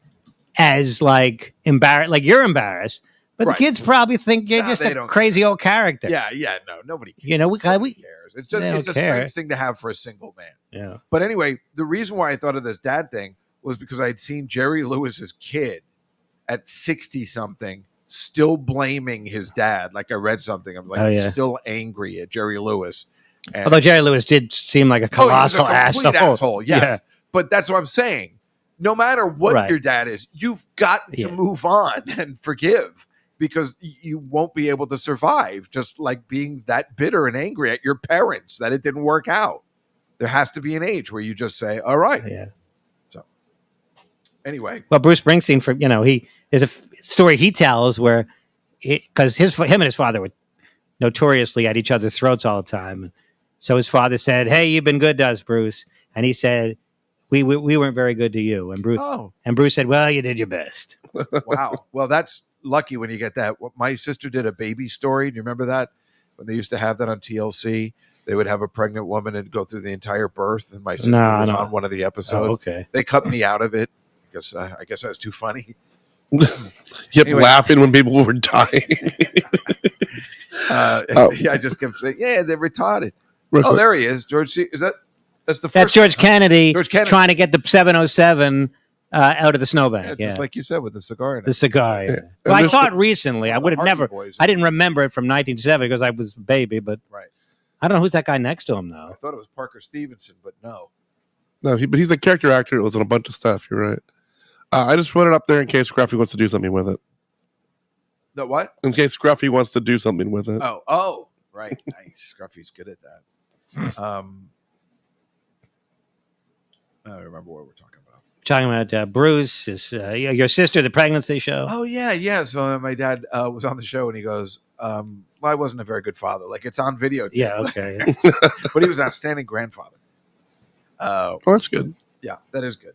Speaker 2: as like embarrassed. Like you're embarrassed, but the kids probably think you're just a crazy old character.
Speaker 1: Yeah, no, nobody cares.
Speaker 2: Nobody
Speaker 1: cares. It's just a strange thing to have for a single man.
Speaker 2: Yeah.
Speaker 1: But anyway, the reason why I thought of this dad thing was because I had seen Jerry Lewis's kid at 60 something. Still blaming his dad. Like I read something. I'm like, still angry at Jerry Lewis. And
Speaker 2: although Jerry Lewis did seem like a colossal
Speaker 1: asshole. Yes. Yeah. But that's what I'm saying. No matter what your dad is, you've got to move on and forgive because you won't be able to survive just like being that bitter and angry at your parents that it didn't work out. There has to be an age where you just say, all right.
Speaker 2: Yeah.
Speaker 1: So anyway.
Speaker 2: Well, Bruce Springsteen, there's a story he tells where, because him and his father were notoriously at each other's throats all the time. So his father said, "Hey, you've been good to us, Bruce," and he said, "We weren't very good to you." And Bruce said, "Well, you did your best."
Speaker 1: Wow. Well, that's lucky when you get that. My sister did a baby story. Do you remember that? When they used to have that on TLC, they would have a pregnant woman and go through the entire birth. And my sister was on one of the episodes.
Speaker 2: Oh, okay.
Speaker 1: They cut me out of it because I guess that was too funny.
Speaker 3: Anyway. Laughing when people were dying.
Speaker 1: I just kept saying, "Yeah, they're retarded." Oh, there he is, George. That's the first.
Speaker 2: That's George Kennedy trying to get the 707 out of the snowbank.
Speaker 1: Yeah, just like you said with the cigar. In it.
Speaker 2: The cigar. Yeah. Well, I saw it recently. I would have never. I didn't remember it from 1970 because I was a baby. But I don't know who's that guy next to him though.
Speaker 1: I thought it was Parker Stevenson, but no.
Speaker 3: No, but he's a character actor. It was in a bunch of stuff. You're right. I just put it up there in case Scruffy wants to do something with it.
Speaker 1: The what?
Speaker 3: In case Scruffy wants to do something with it.
Speaker 1: Oh, right. Nice. Scruffy's good at that. I don't remember what we're talking about.
Speaker 2: Talking about Bruce, your sister, the pregnancy show.
Speaker 1: Oh, yeah. So my dad was on the show and he goes, well, I wasn't a very good father. Like it's on video.
Speaker 2: Yeah, okay.
Speaker 1: But he was an outstanding grandfather.
Speaker 3: That's good.
Speaker 1: Yeah, that is good.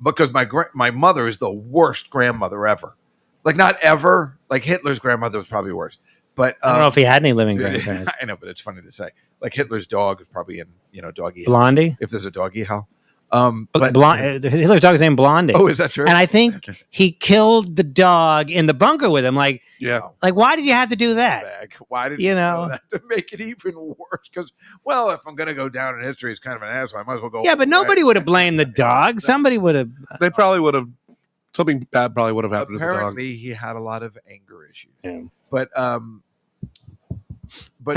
Speaker 1: Because my mother is the worst grandmother ever. Like not ever. Like Hitler's grandmother was probably worse. But
Speaker 2: I don't know if he had any living grandparents.
Speaker 1: I know, but it's funny to say. Like Hitler's dog is probably in doggy.
Speaker 2: Blondie.
Speaker 1: If there's a doggy hell.
Speaker 2: Hitler's dog's named Blondie.
Speaker 1: Oh, is that true?
Speaker 2: And I think he killed the dog in the bunker with him. Like, why did you have to do that?
Speaker 1: Why did you know that to make it even worse? Because, well, if I'm going to go down in history as kind of an asshole, I might as well go.
Speaker 2: Yeah, but nobody would have blamed the dog. Somebody would have.
Speaker 3: They probably would have. Something bad probably would have happened to the dog.
Speaker 1: Apparently, he had a lot of anger issues.
Speaker 2: Yeah.
Speaker 1: But I
Speaker 2: mean,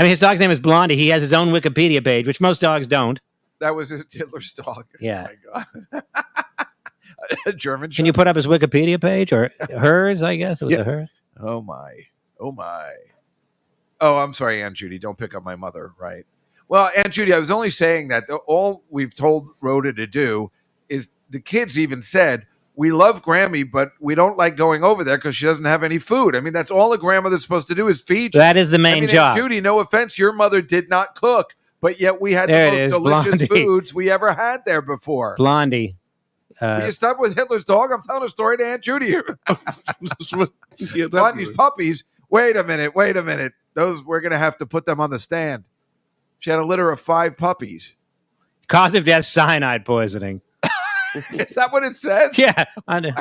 Speaker 2: his dog's name is Blondie. He has his own Wikipedia page, which most dogs don't.
Speaker 1: That was Hitler's dog.
Speaker 2: Yeah.
Speaker 1: Oh my God. A German.
Speaker 2: Can you put up his Wikipedia page or hers? I guess it was hers.
Speaker 1: Oh my. Oh, I'm sorry, Aunt Judy. Don't pick up my mother, right? Well, Aunt Judy, I was only saying that all we've told Rhoda to do is the kids even said, we love Grammy, but we don't like going over there because she doesn't have any food. I mean, that's all a grandmother's supposed to do is feed you.
Speaker 2: That is the main
Speaker 1: Aunt
Speaker 2: job.
Speaker 1: Judy, no offense, your mother did not cook, but yet we had
Speaker 2: There
Speaker 1: the
Speaker 2: it
Speaker 1: most
Speaker 2: is,
Speaker 1: delicious
Speaker 2: Blondie.
Speaker 1: foods we ever had there before.
Speaker 2: Blondie.
Speaker 1: Will you stop with Hitler's dog? I'm telling a story to Aunt Judy here.
Speaker 3: Yeah,
Speaker 1: Blondie's puppies. Wait a minute. Those, we're going to have to put them on the stand. She had a litter of 5 puppies.
Speaker 2: Cause of death, cyanide poisoning.
Speaker 1: Is that what it says?
Speaker 2: Yeah. I know.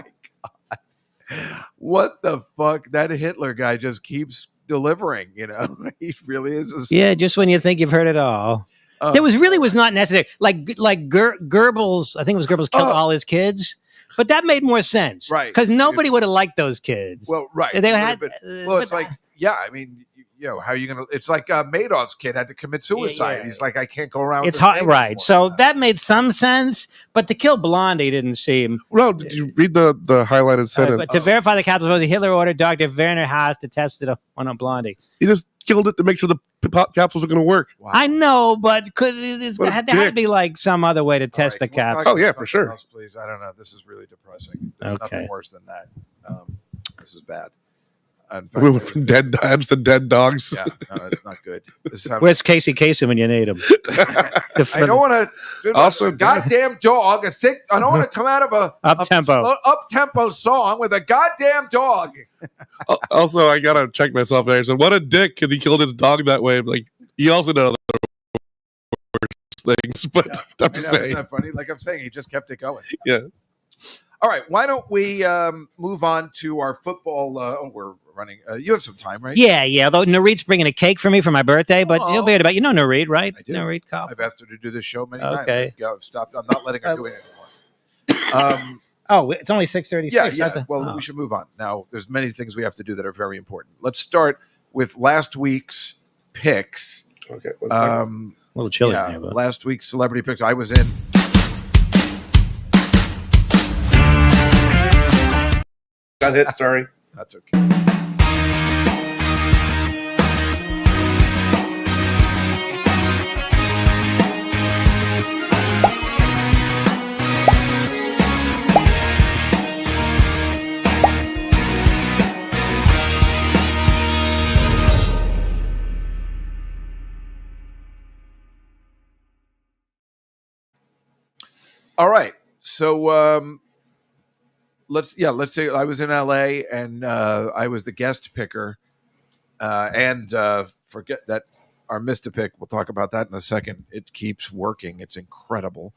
Speaker 1: What the fuck? That Hitler guy just keeps delivering, you know? He really is.
Speaker 2: Yeah, just when you think you've heard it all. There was not necessary. Like Goebbels, I think it was Goebbels killed all his kids, but that made more sense,
Speaker 1: Right.
Speaker 2: Because nobody would have liked those kids.
Speaker 1: Well, right.
Speaker 2: They had.
Speaker 1: Well, it's like, yeah, I mean, you know, how are you going to, it's like Madoff's kid had to commit suicide.
Speaker 2: Yeah.
Speaker 1: He's like, I can't go around.
Speaker 2: It's
Speaker 1: with
Speaker 2: hard,
Speaker 1: this
Speaker 2: right?
Speaker 1: anymore.
Speaker 2: So that made some sense, but to kill Blondie didn't seem.
Speaker 3: Well, did you read the highlighted sentence?
Speaker 2: But to verify the capsules, Hitler ordered Dr. Werner Haas to test it on Blondie.
Speaker 3: He just killed it to make sure the capsules are going to work.
Speaker 1: Wow.
Speaker 2: I know, but
Speaker 3: What a
Speaker 2: there had to
Speaker 3: dick.
Speaker 2: be like some other way to test the
Speaker 1: All right, can we talk
Speaker 2: capsule.
Speaker 3: Oh, yeah,
Speaker 1: about
Speaker 3: for
Speaker 1: something
Speaker 3: sure.
Speaker 1: else, please. I don't know. This is really depressing. There's
Speaker 2: Okay.
Speaker 1: nothing worse than that. This is bad. In fact,
Speaker 3: We went from dead dads to dead dogs.
Speaker 1: yeah, no, it's not good. This is how,
Speaker 2: Where's Casey Kasem when you need him?
Speaker 1: I don't want to.
Speaker 3: Also,
Speaker 1: goddamn dog. I don't want to come out of a up-tempo song with a goddamn dog.
Speaker 3: Also, I gotta check myself there. So, what a dick because he killed his dog that way. Like, he also did other worse things, but I'm just
Speaker 1: Isn't
Speaker 3: saying.
Speaker 1: that funny? Like I'm saying, he just kept it going.
Speaker 3: Yeah.
Speaker 1: All right. Why don't we move on to our football? We're running. You have some time, right?
Speaker 2: Yeah. Although Nareed's bringing a cake for me for my birthday, but you'll be able to. You know Nareed, right?
Speaker 1: I do.
Speaker 2: Nareed Cobb.
Speaker 1: I've asked her to do this show many
Speaker 2: Okay.
Speaker 1: times. I've stopped. I'm not letting her do it anymore.
Speaker 2: Oh, it's only 6:36.
Speaker 1: Yeah. Well, we should move on. Now, there's many things we have to do that are very important. Let's start with last week's picks.
Speaker 3: Okay.
Speaker 2: a little chilly in here, but
Speaker 1: Last week's celebrity picks. I was in.
Speaker 3: Got hit. Sorry.
Speaker 1: That's okay. All right. So let's say I was in LA and I was the guest picker. And forget that our Mr. Pick, we'll talk about that in a second. It keeps working. It's incredible.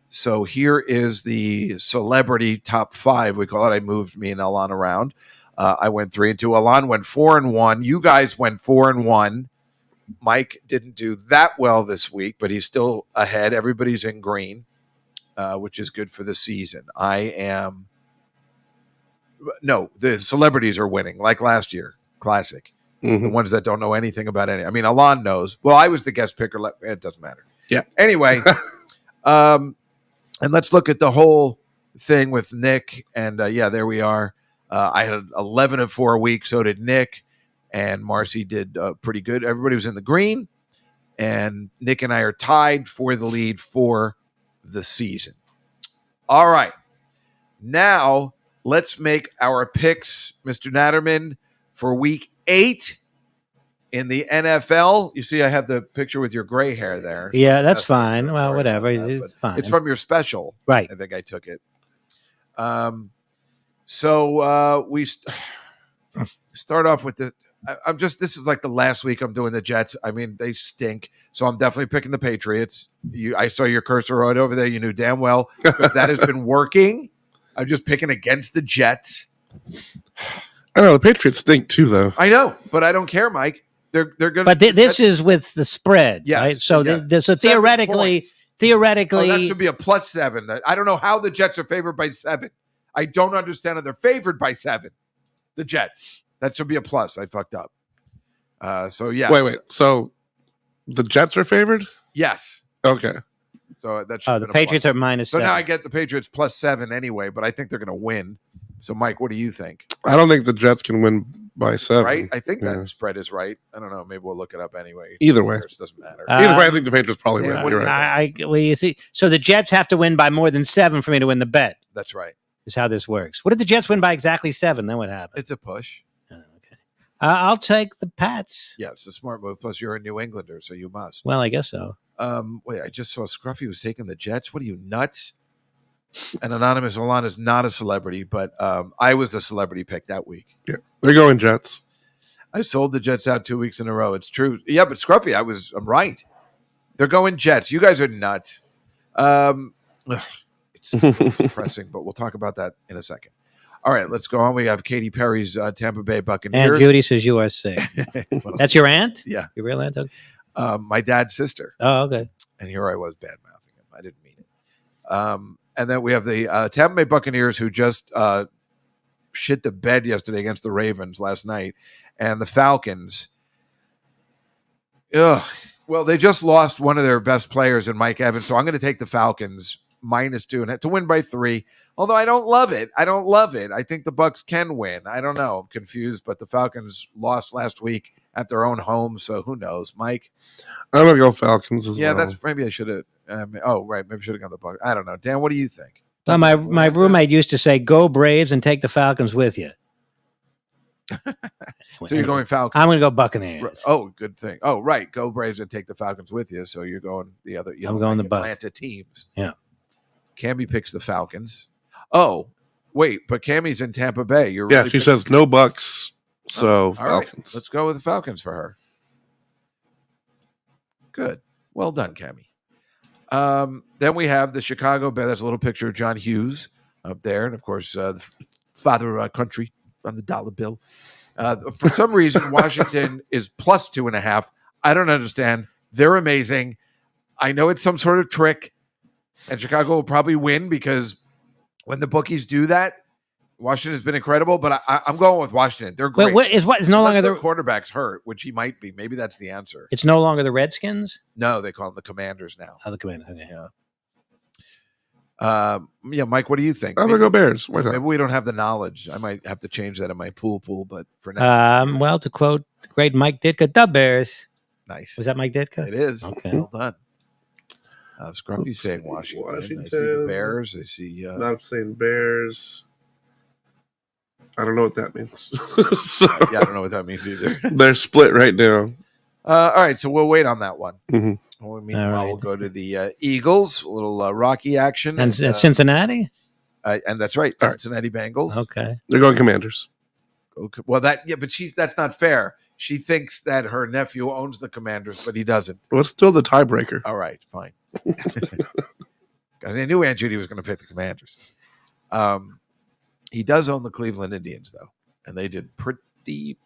Speaker 1: So here is the celebrity top 5. We call it. I moved me and Alon around. I went 3-2. Alon went 4-1. You guys went 4-1. Mike didn't do that well this week, but he's still ahead. Everybody's in green, which is good for the season. The celebrities are winning like last year. Classic.
Speaker 3: Mm-hmm.
Speaker 1: The ones that don't know anything about any. I mean, Alon knows. Well, I was the guest picker. It doesn't matter.
Speaker 3: Yeah.
Speaker 1: Anyway, and let's look at the whole thing with Nick. And there we are. I had 11 of 4 weeks. So did Nick. And Marcy did pretty good. Everybody was in the green. And Nick and I are tied for the lead for the season. All right. Now, let's make our picks, Mr. Natterman, for week 8 in the NFL. You see, I have the picture with your gray hair there.
Speaker 2: yeah, that's fine.
Speaker 1: I'm
Speaker 2: Well,
Speaker 1: sorry
Speaker 2: whatever.
Speaker 1: about that,
Speaker 2: It's fine.
Speaker 1: It's from your special.
Speaker 2: Right.
Speaker 1: I think I took it. So we start off with this is like the last week I'm doing the Jets. I mean, they stink. So I'm definitely picking the Patriots. I saw your cursor right over there. You knew damn well because that has been working. I'm just picking against the Jets.
Speaker 3: I know the Patriots stink too, though.
Speaker 1: I know, but I don't care, Mike. They're going.
Speaker 2: But this is with the spread,
Speaker 1: Yes,
Speaker 2: right? So
Speaker 1: yeah.
Speaker 2: so
Speaker 1: 7
Speaker 2: theoretically,
Speaker 1: points.
Speaker 2: theoretically,
Speaker 1: that should be a +7. I don't know how the Jets are favored by 7. I don't understand how they're favored by 7. The Jets. That should be a plus. I fucked up. So yeah.
Speaker 3: Wait. So the Jets are favored?
Speaker 1: Yes.
Speaker 3: Okay.
Speaker 1: So that should.
Speaker 2: the Patriots are minus.
Speaker 1: So
Speaker 2: 7.
Speaker 1: now I get the Patriots +7 anyway, but I think they're going to win. So Mike, what do you think?
Speaker 3: I don't think the Jets can win by 7.
Speaker 1: Right? I think that
Speaker 3: Yeah.
Speaker 1: spread is right. I don't know. Maybe we'll look it up anyway.
Speaker 3: Either way.
Speaker 1: It doesn't matter.
Speaker 3: Either way, I think the Patriots probably
Speaker 1: yeah,
Speaker 3: win. You're right.
Speaker 2: Well, you see, so the Jets have to win by more than 7 for me to win the bet.
Speaker 1: That's right.
Speaker 2: is how this works. What if the Jets win by exactly 7? Then what happens?
Speaker 1: It's a push.
Speaker 2: Oh, okay. I'll take the Pats.
Speaker 1: Yeah, it's a smart move. Plus, you're a New Englander, so you must.
Speaker 2: Well, I guess so.
Speaker 1: Wait, I just saw Scruffy was taking the Jets. What are you, nuts? And Anonymous Olan is not a celebrity, but I was the celebrity pick that week.
Speaker 3: Yeah, they're going Jets.
Speaker 1: I sold the Jets out 2 weeks in a row. It's true. Yeah, but Scruffy, I'm right. They're going Jets. You guys are nuts. It's depressing, but we'll talk about that in a second. All right, let's go on. We have Katy Perry's Tampa Bay Buccaneers.
Speaker 2: Aunt Judy says USC.
Speaker 1: Well,
Speaker 2: That's your aunt?
Speaker 1: Yeah.
Speaker 2: Your real aunt? Okay.
Speaker 1: My dad's sister.
Speaker 2: Oh, okay.
Speaker 1: And here I was bad-mouthing him. I didn't mean it. And then we have the Tampa Bay Buccaneers who just shit the bed yesterday against the Ravens last night. And the Falcons, well, they just lost one of their best players in Mike Evans. So I'm going to take the Falcons -2 and to win by 3. Although I don't love it. I think the Bucs can win. I don't know. I'm confused, but the Falcons lost last week at their own home. So who knows, Mike?
Speaker 3: I'm going to go Falcons as well.
Speaker 1: Yeah, that's maybe I should have. Right. Maybe I should have gone the Bucs. I don't know. Dan, what do you think?
Speaker 2: Well, my roommate used to say, "Go Braves and take the Falcons with you."
Speaker 1: So you're going Falcons.
Speaker 2: I'm going to go Buccaneers.
Speaker 1: Oh, good thing. Oh, right. Go Braves and take the Falcons with you. So you're going the other.
Speaker 2: I'm going the Bucs.
Speaker 1: Atlanta teams.
Speaker 2: Yeah.
Speaker 1: Cammy picks the Falcons. Oh, wait, but Cammy's in Tampa Bay.
Speaker 3: She says no Bucks. So
Speaker 1: all
Speaker 3: Falcons.
Speaker 1: Right. Let's go with the Falcons for her. Good. Well done, Cammy. Then we have the Chicago Bears. There's a little picture of John Hughes up there, and of course, the father of our country on the dollar bill. For some reason, Washington is +2.5. I don't understand. They're amazing. I know it's some sort of trick, and Chicago will probably win because when the bookies do that, Washington has been incredible. But I'm going with Washington. They're great.
Speaker 2: Wait, is no longer
Speaker 1: their quarterback's hurt, which he might be. Maybe that's the answer.
Speaker 2: It's no longer the Redskins?
Speaker 1: No, they call them the Commanders now.
Speaker 2: Oh, the Commanders. Okay.
Speaker 1: Yeah. Mike, what do you think?
Speaker 3: I'm going to go Bears. Why not?
Speaker 1: Maybe we don't have the knowledge. I might have to change that in my pool, but for now.
Speaker 2: Well, to quote the great Mike Ditka, the Bears.
Speaker 1: Nice.
Speaker 2: Was that Mike Ditka?
Speaker 1: It is.
Speaker 2: Okay.
Speaker 1: Well done. Scruffy's saying Washington. I see the Bears. I see.
Speaker 3: I'm saying Bears. I don't know what that means.
Speaker 1: Yeah, I don't know what that means either.
Speaker 3: They're split right now.
Speaker 1: All right, so we'll wait on that one.
Speaker 3: Mm-hmm.
Speaker 1: Meanwhile, we'll go to the Eagles. A little Rocky action.
Speaker 2: And Cincinnati?
Speaker 1: And that's right. Cincinnati Bengals.
Speaker 2: Okay.
Speaker 3: They're going Commanders.
Speaker 1: Okay. Well, but that's not fair. She thinks that her nephew owns the Commanders, but he doesn't.
Speaker 3: Well, it's still the tiebreaker.
Speaker 1: All right, fine. I knew Aunt Judy was going to pick the Commanders. He does own the Cleveland Indians, though, and they did pretty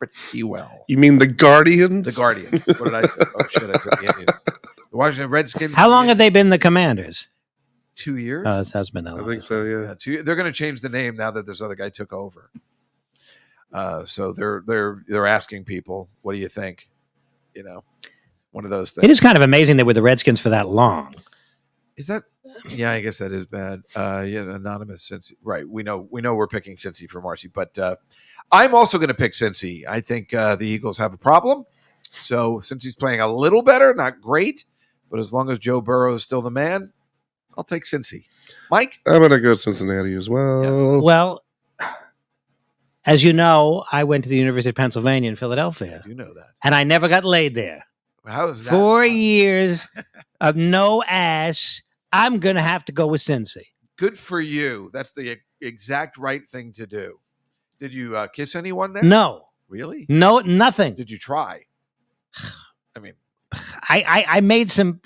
Speaker 1: well.
Speaker 3: You mean the Guardians?
Speaker 1: The Guardians. What did I say? Oh, shit, I said the Indians. The Washington Redskins.
Speaker 2: How long have they been the Commanders?
Speaker 1: 2 years?
Speaker 2: Oh, it has been that long.
Speaker 3: I think so, yeah.
Speaker 1: They're going to change the name now that this other guy took over. So they're asking people, what do you think? One of those things.
Speaker 2: It is kind of amazing they were the Redskins for that long.
Speaker 1: Is that? Yeah, I guess that is bad. Anonymous Cincy. Right. We know we're picking Cincy for Marcy, but I'm also going to pick Cincy. I think the Eagles have a problem. So Cincy's playing a little better, not great, but as long as Joe Burrow is still the man, I'll take Cincy. Mike?
Speaker 3: I'm going to go Cincinnati as well.
Speaker 2: Yeah. Well, as you know, I went to the University of Pennsylvania in Philadelphia.
Speaker 1: I do know that.
Speaker 2: And I never got laid there.
Speaker 1: How is that?
Speaker 2: 4 years of no ass. I'm going to have to go with Cincy.
Speaker 1: Good for you. That's the exact right thing to do. Did you kiss anyone there?
Speaker 2: No.
Speaker 1: Really?
Speaker 2: No, nothing.
Speaker 1: Did you try? I mean,
Speaker 2: I made some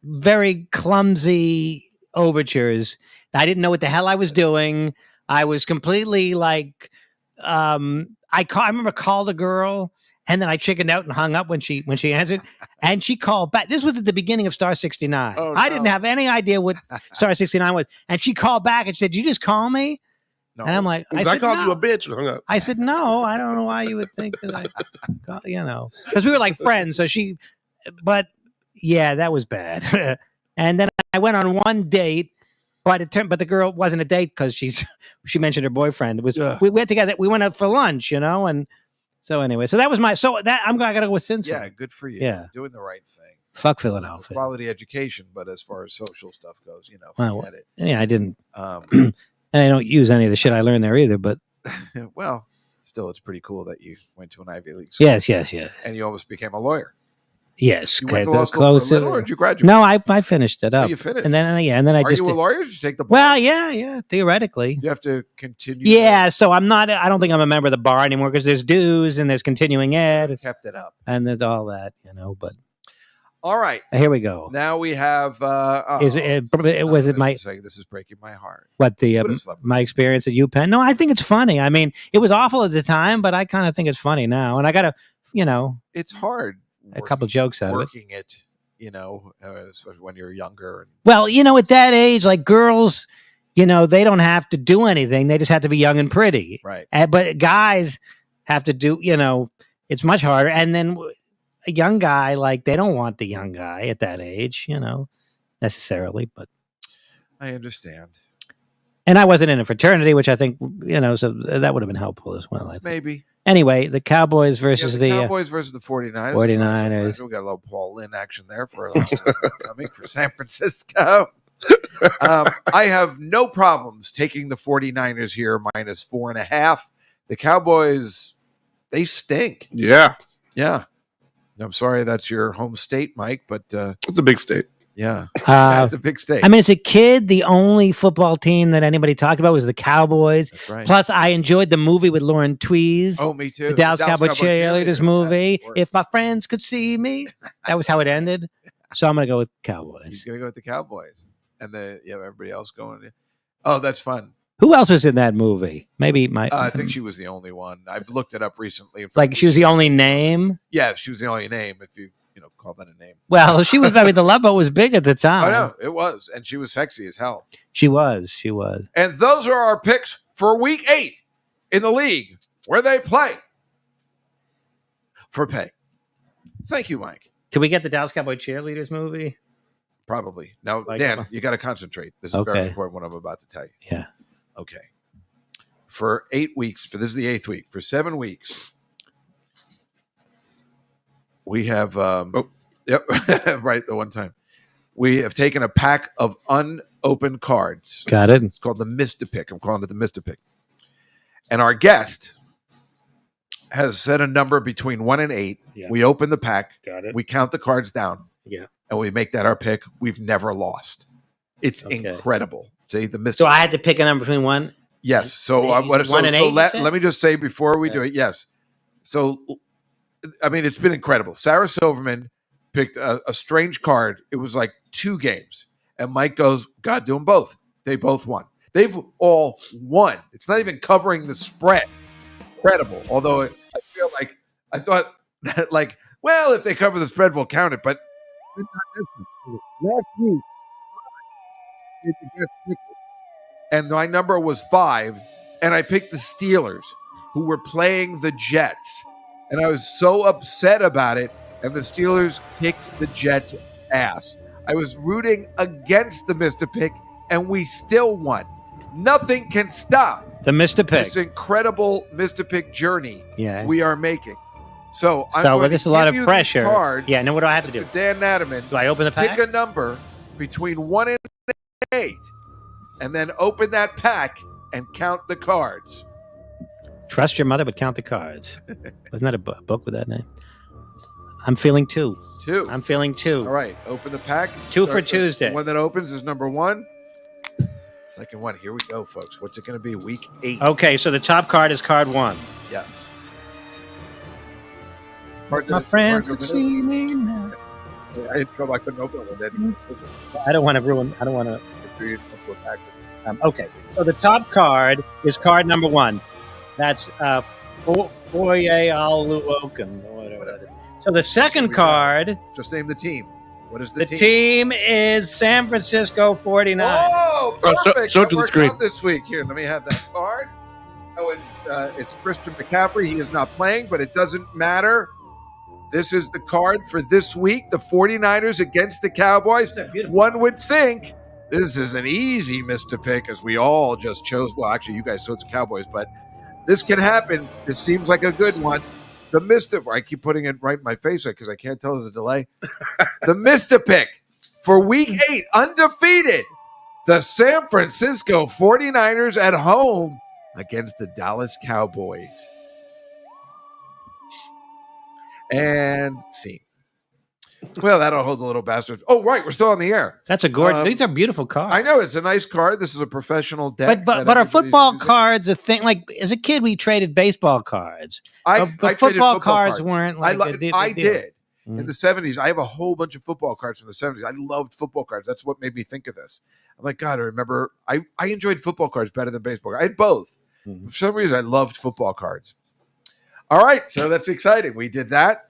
Speaker 2: very clumsy overtures. I didn't know what the hell I was doing. I was completely like, I remember called a girl and then I chickened out and hung up when she answered, and she called back. This was at the beginning of Star 69.
Speaker 1: Oh, no.
Speaker 2: I didn't have any idea what Star 69 was, and she called back and said, "Did you just call me?"
Speaker 1: No.
Speaker 2: And I'm like,
Speaker 3: I called you a bitch and hung up.
Speaker 2: I said, "No, I don't know why you would think that I, because we were like friends." So but yeah, that was bad. And then I went on one date. But the girl wasn't a date because she mentioned her boyfriend. We went together. We went out for lunch, and so anyway. So that was I gotta go with Cincy.
Speaker 1: Yeah, good for you.
Speaker 2: Yeah,
Speaker 1: doing the right thing.
Speaker 2: Fuck Philadelphia.
Speaker 1: It's a quality education, but as far as social stuff goes,
Speaker 2: Well,
Speaker 1: forget it.
Speaker 2: Yeah, I didn't. And I don't use any of the shit I learned there either. But
Speaker 1: Well, still, it's pretty cool that you went to an Ivy League school.
Speaker 2: yes.
Speaker 1: And you almost became a lawyer.
Speaker 2: Yes.
Speaker 1: You
Speaker 2: Okay.
Speaker 1: went to law
Speaker 2: The
Speaker 1: school for a
Speaker 2: closer.
Speaker 1: little, or did you graduate?
Speaker 2: No, I finished it
Speaker 1: Oh,
Speaker 2: up.
Speaker 1: you finished.
Speaker 2: And then I
Speaker 1: Are
Speaker 2: just
Speaker 1: you a
Speaker 2: did-
Speaker 1: lawyer? Or did you take the bar?
Speaker 2: Well, yeah, theoretically.
Speaker 1: You have to continue.
Speaker 2: Yeah, so I'm not. I don't think I'm a member of the bar anymore because there's dues and there's continuing ed
Speaker 1: Kept it up.
Speaker 2: and there's all that, But
Speaker 1: All right.
Speaker 2: here we go.
Speaker 1: Now we have.
Speaker 2: Was it my
Speaker 1: This is breaking my heart.
Speaker 2: what the
Speaker 1: What is that?
Speaker 2: my experience at UPenn? No, I think it's funny. I mean, it was awful at the time, but I kind of think it's funny now. And I got
Speaker 1: It's hard.
Speaker 2: a couple jokes out of it.
Speaker 1: Working it, especially when you're younger.
Speaker 2: Well, at that age, like girls, they don't have to do anything. They just have to be young and pretty.
Speaker 1: Right.
Speaker 2: But guys have to do. It's much harder. And then a young guy, like they don't want the young guy at that age, necessarily. But
Speaker 1: I understand.
Speaker 2: and I wasn't in a fraternity, which I think so that would have been helpful as well. I think.
Speaker 1: Maybe.
Speaker 2: Anyway, the Cowboys versus
Speaker 1: the Cowboys versus the 49ers.
Speaker 2: 49ers.
Speaker 1: We got a little Paul Lynn action there for coming for San Francisco. I have no problems taking the 49ers here minus 4.5. The Cowboys, they stink.
Speaker 3: Yeah.
Speaker 1: Yeah. I'm sorry that's your home state, Mike, but
Speaker 3: It's a big state.
Speaker 1: yeah, it's a big state.
Speaker 2: I mean, as a kid, the only football team that anybody talked about was the Cowboys.
Speaker 1: That's right.
Speaker 2: Plus, I enjoyed the movie with Lauren Tweez.
Speaker 1: Oh, me too.
Speaker 2: The Dallas Cowboy Cheerleaders movie.
Speaker 1: Yeah,
Speaker 2: If my friends could see me, that was how it ended. So I'm gonna go with
Speaker 1: he's
Speaker 2: Cowboys.
Speaker 1: gonna go with the Cowboys, and you have everybody else going. Oh, that's fun.
Speaker 2: Who else was in that movie? Maybe
Speaker 1: I think she was the only one. I've looked it up recently.
Speaker 2: like she was the only name.
Speaker 1: Yeah, she was the only name. If you call that a name.
Speaker 2: Well, she was. I mean, the Love Boat was big at the time.
Speaker 1: I know it was, and she was sexy as hell.
Speaker 2: She was. She was.
Speaker 1: And those are our picks for Week 8 in the league where they play for pay. Thank you, Mike.
Speaker 2: Can we get the Dallas Cowboy Cheerleaders movie?
Speaker 1: Probably. Now,
Speaker 2: Like,
Speaker 1: Dan, you got to concentrate. This is very
Speaker 2: Okay.
Speaker 1: important what I'm about to tell you.
Speaker 2: Yeah.
Speaker 1: Okay. For 8 weeks, this is the 8th week, for 7 weeks, we have, yep, right, the one time. We have taken a pack of unopened cards.
Speaker 2: Got it.
Speaker 1: It's called the Mr. Pick. I'm calling it the Mr. Pick. And our guest has set a number between 1 and 8.
Speaker 2: Yeah.
Speaker 1: We open the pack.
Speaker 2: Got it.
Speaker 1: We count the cards down.
Speaker 2: Yeah.
Speaker 1: And we make that our pick. We've never lost. It's
Speaker 2: Okay.
Speaker 1: incredible. See, the Mr.
Speaker 2: So I had to pick a number between one.
Speaker 1: Yes. So,
Speaker 2: You said 1 and 8, you
Speaker 1: let
Speaker 2: said?
Speaker 1: me just say before we do it, yes. So, I mean, it's been incredible. Sarah Silverman picked a strange card. It was like 2 games. And Mike goes, God, do them both. They both won. They've all won. It's not even covering the spread. Incredible. Although I feel like I thought that, like, well, if they cover the spread, we'll count it. But last week, and my number was 5, and I picked the Steelers, who were playing the Jets. And I was so upset about it, and the Steelers kicked the Jets' ass. I was rooting against the Mr. Pick, and we still won. Nothing can stop
Speaker 2: The Mr. Pick.
Speaker 1: this incredible Mr. Pick journey
Speaker 2: Yeah.
Speaker 1: we are making. So I'm
Speaker 2: So
Speaker 1: going
Speaker 2: with
Speaker 1: to
Speaker 2: this a lot
Speaker 1: give
Speaker 2: of
Speaker 1: you this
Speaker 2: pressure.
Speaker 1: card,
Speaker 2: Yeah. Now what do I have to do?
Speaker 1: Mr. Dan Natterman.
Speaker 2: Do I open the pack?
Speaker 1: Pick a number between 1 and 8, and then open that pack and count the cards.
Speaker 2: Trust your mother, but count the cards. Wasn't that a book with that name? I'm feeling 2.
Speaker 1: 2.
Speaker 2: I'm feeling 2.
Speaker 1: All right, open the pack.
Speaker 2: 2 for
Speaker 1: Start-
Speaker 2: Tuesday.
Speaker 1: The one that opens is number 1. Second one. Here we go, folks. What's it going to be? Week 8.
Speaker 2: Okay, so the top card is card 1.
Speaker 1: Yes.
Speaker 2: My friends could see me now.
Speaker 1: I had trouble. I couldn't open it with anything.
Speaker 2: I don't want to ruin. I don't want to. Okay, so the top card is card number 1. That's Foye Aluokan, or whatever that is. So the second card,
Speaker 1: Just name the team. What is the
Speaker 2: the team is San Francisco 49.
Speaker 1: Oh,
Speaker 3: Oh,
Speaker 1: perfect.
Speaker 3: show it
Speaker 1: That
Speaker 3: to the
Speaker 1: worked
Speaker 3: screen.
Speaker 1: out this week. Here, let me have that card. Oh, and it's Christian McCaffrey. He is not playing, but it doesn't matter. This is the card for this week. The 49ers against the Cowboys.
Speaker 2: Beautiful.
Speaker 1: One would think this is an easy Mr. Pick, as we all just chose. Well, actually, you guys chose the Cowboys, but this can happen. This seems like a good one. The Mr. I keep putting it right in my face because I can't tell there's a delay. The Mr. Pick for week 8, undefeated. The San Francisco 49ers at home against the Dallas Cowboys. And scene. Well, that'll hold the little bastards. Oh, right. We're still on the air.
Speaker 2: That's a gorgeous. These are beautiful cards.
Speaker 1: I know. It's a nice card. This is a professional deck.
Speaker 2: But are football cards a thing? Like, as a kid, we traded baseball cards.
Speaker 1: I
Speaker 2: but
Speaker 1: traded
Speaker 2: football cards weren't like
Speaker 1: I did. In the 70s. I have a whole bunch of football cards from the 70s. I loved football cards. That's what made me think of this. I'm like, God, I remember I enjoyed football cards better than baseball cards. I had both. For some reason, I loved football cards. All right. So that's exciting. We did that.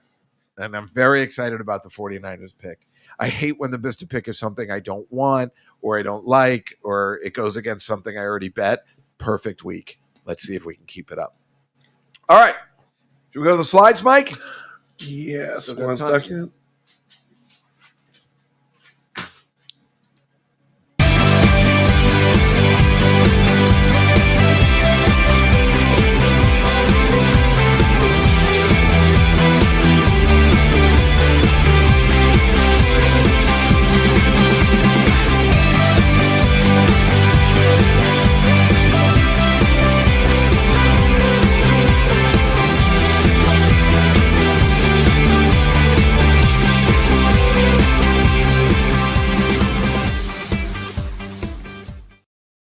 Speaker 1: And I'm very excited about the 49ers pick. I hate when the Mr. Pick is something I don't want or I don't like or it goes against something I already bet. Perfect week. Let's see if we can keep it up. All right. Should we go to the slides, Mike?
Speaker 3: Yes. 1 second.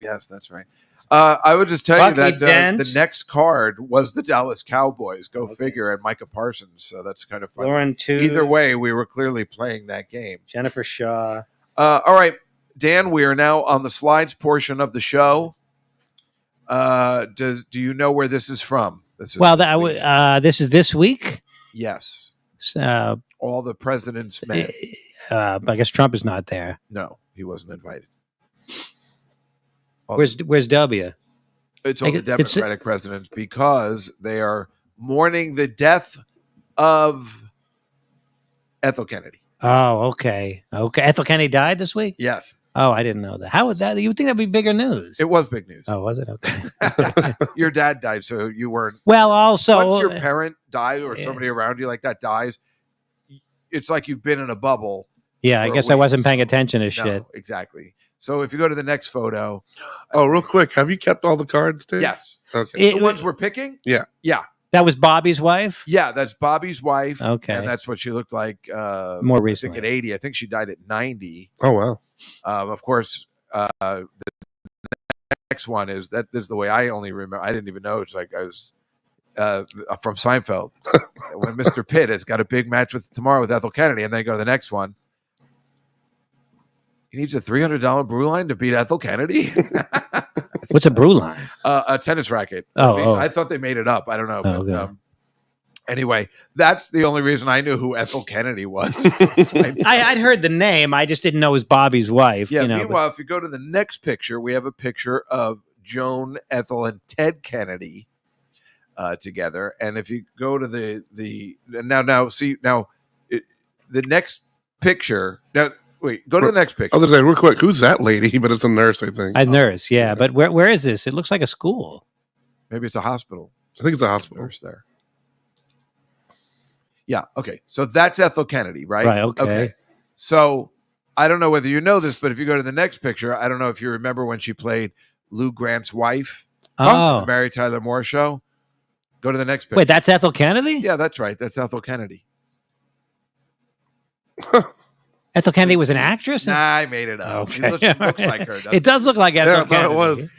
Speaker 1: Yes, that's right. I would just tell you that
Speaker 2: Dent.
Speaker 1: the next card was the Dallas Cowboys. Go figure. And Micah Parsons. So that's kind of fun.
Speaker 2: Lauren too.
Speaker 1: Either way, we were clearly playing that game.
Speaker 2: Jennifer Shaw.
Speaker 1: All right, Dan, we are now on the slides portion of the show. Do you know where this is from? This is
Speaker 2: this week.
Speaker 1: Yes.
Speaker 2: All
Speaker 1: the president's men.
Speaker 2: I guess Trump is not there.
Speaker 1: No, he wasn't invited.
Speaker 2: Where's W?
Speaker 1: It's all the Democratic presidents because they are mourning the death of Ethel Kennedy.
Speaker 2: Oh, okay. Ethel Kennedy died this week?
Speaker 1: Yes.
Speaker 2: Oh, I didn't know that. How would that? You would think that'd be bigger news.
Speaker 1: It was big news.
Speaker 2: Oh, was it? Okay.
Speaker 1: Your dad died, so you weren't.
Speaker 2: Well, also,
Speaker 1: once your parent dies or somebody around you like that dies, it's like you've been in a bubble.
Speaker 2: Yeah, I guess I wasn't paying attention to shit.
Speaker 1: Exactly. So if you go to the next photo.
Speaker 3: Oh, real quick. Have you kept all the cards, Dave?
Speaker 1: Yes.
Speaker 3: Okay.
Speaker 1: The ones we're picking?
Speaker 3: Yeah.
Speaker 1: Yeah.
Speaker 2: That was Bobby's wife?
Speaker 1: Yeah, that's Bobby's wife.
Speaker 2: Okay.
Speaker 1: And that's what she looked like
Speaker 2: more recently.
Speaker 1: I think at 80. I think she died at 90.
Speaker 3: Oh, wow.
Speaker 1: Of course, the next one is this is the way I only remember. I didn't even know. It's like I was from Seinfeld. When Mr. Pitt has got a big match tomorrow with Ethel Kennedy, and then go to the next one. He needs a $300 brew line to beat Ethel Kennedy.
Speaker 2: What's a brew line?
Speaker 1: A tennis racket. I thought they made it up. I don't know. But, anyway, that's the only reason I knew who Ethel Kennedy was.
Speaker 2: I'd heard the name. I just didn't know it was Bobby's wife.
Speaker 1: Yeah. Meanwhile, if you go to the next picture, we have a picture of Joan, Ethel, and Ted Kennedy together. And if you go to the next picture now. Wait, go to the next picture.
Speaker 3: I was going to say, real quick, who's that lady? But it's a nurse, I think.
Speaker 2: A nurse, yeah. But where is this? It looks like a school.
Speaker 1: Maybe it's a hospital.
Speaker 3: I think it's a hospital.
Speaker 1: Nurse there. Yeah, okay. So that's Ethel Kennedy, right?
Speaker 2: Right, okay.
Speaker 1: So I don't know whether you know this, but if you go to the next picture, I don't know if you remember when she played Lou Grant's wife on the Mary Tyler Moore show. Go to the next picture.
Speaker 2: Wait, that's Ethel Kennedy?
Speaker 1: Yeah, that's right. That's Ethel Kennedy.
Speaker 2: Ethel Kennedy was an actress?
Speaker 1: Nah, I made it up.
Speaker 2: Okay.
Speaker 1: She looks like her.
Speaker 2: It does look like Ethel Kennedy.
Speaker 3: It was.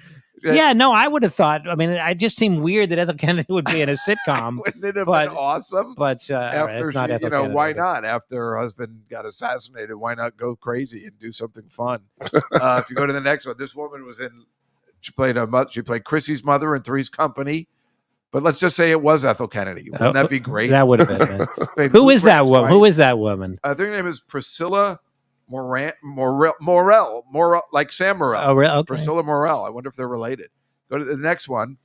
Speaker 2: Yeah, no, I would have thought. I mean, it just seemed weird that Ethel Kennedy would be in a sitcom.
Speaker 1: Wouldn't it have been awesome?
Speaker 2: But
Speaker 1: after
Speaker 2: not Ethel Kennedy,
Speaker 1: why not? After her husband got assassinated, why not go crazy and do something fun? If you go to the next one, this woman was in. She played Chrissy's mother in Three's Company. But let's just say it was Ethel Kennedy. Wouldn't that be great?
Speaker 2: That would have been. Who is that woman? Who is that woman?
Speaker 1: I think her name is Priscilla Morell, like Sam Morrell.
Speaker 2: Oh, really? Okay.
Speaker 1: Priscilla Morell. I wonder if they're related. Go to the next one.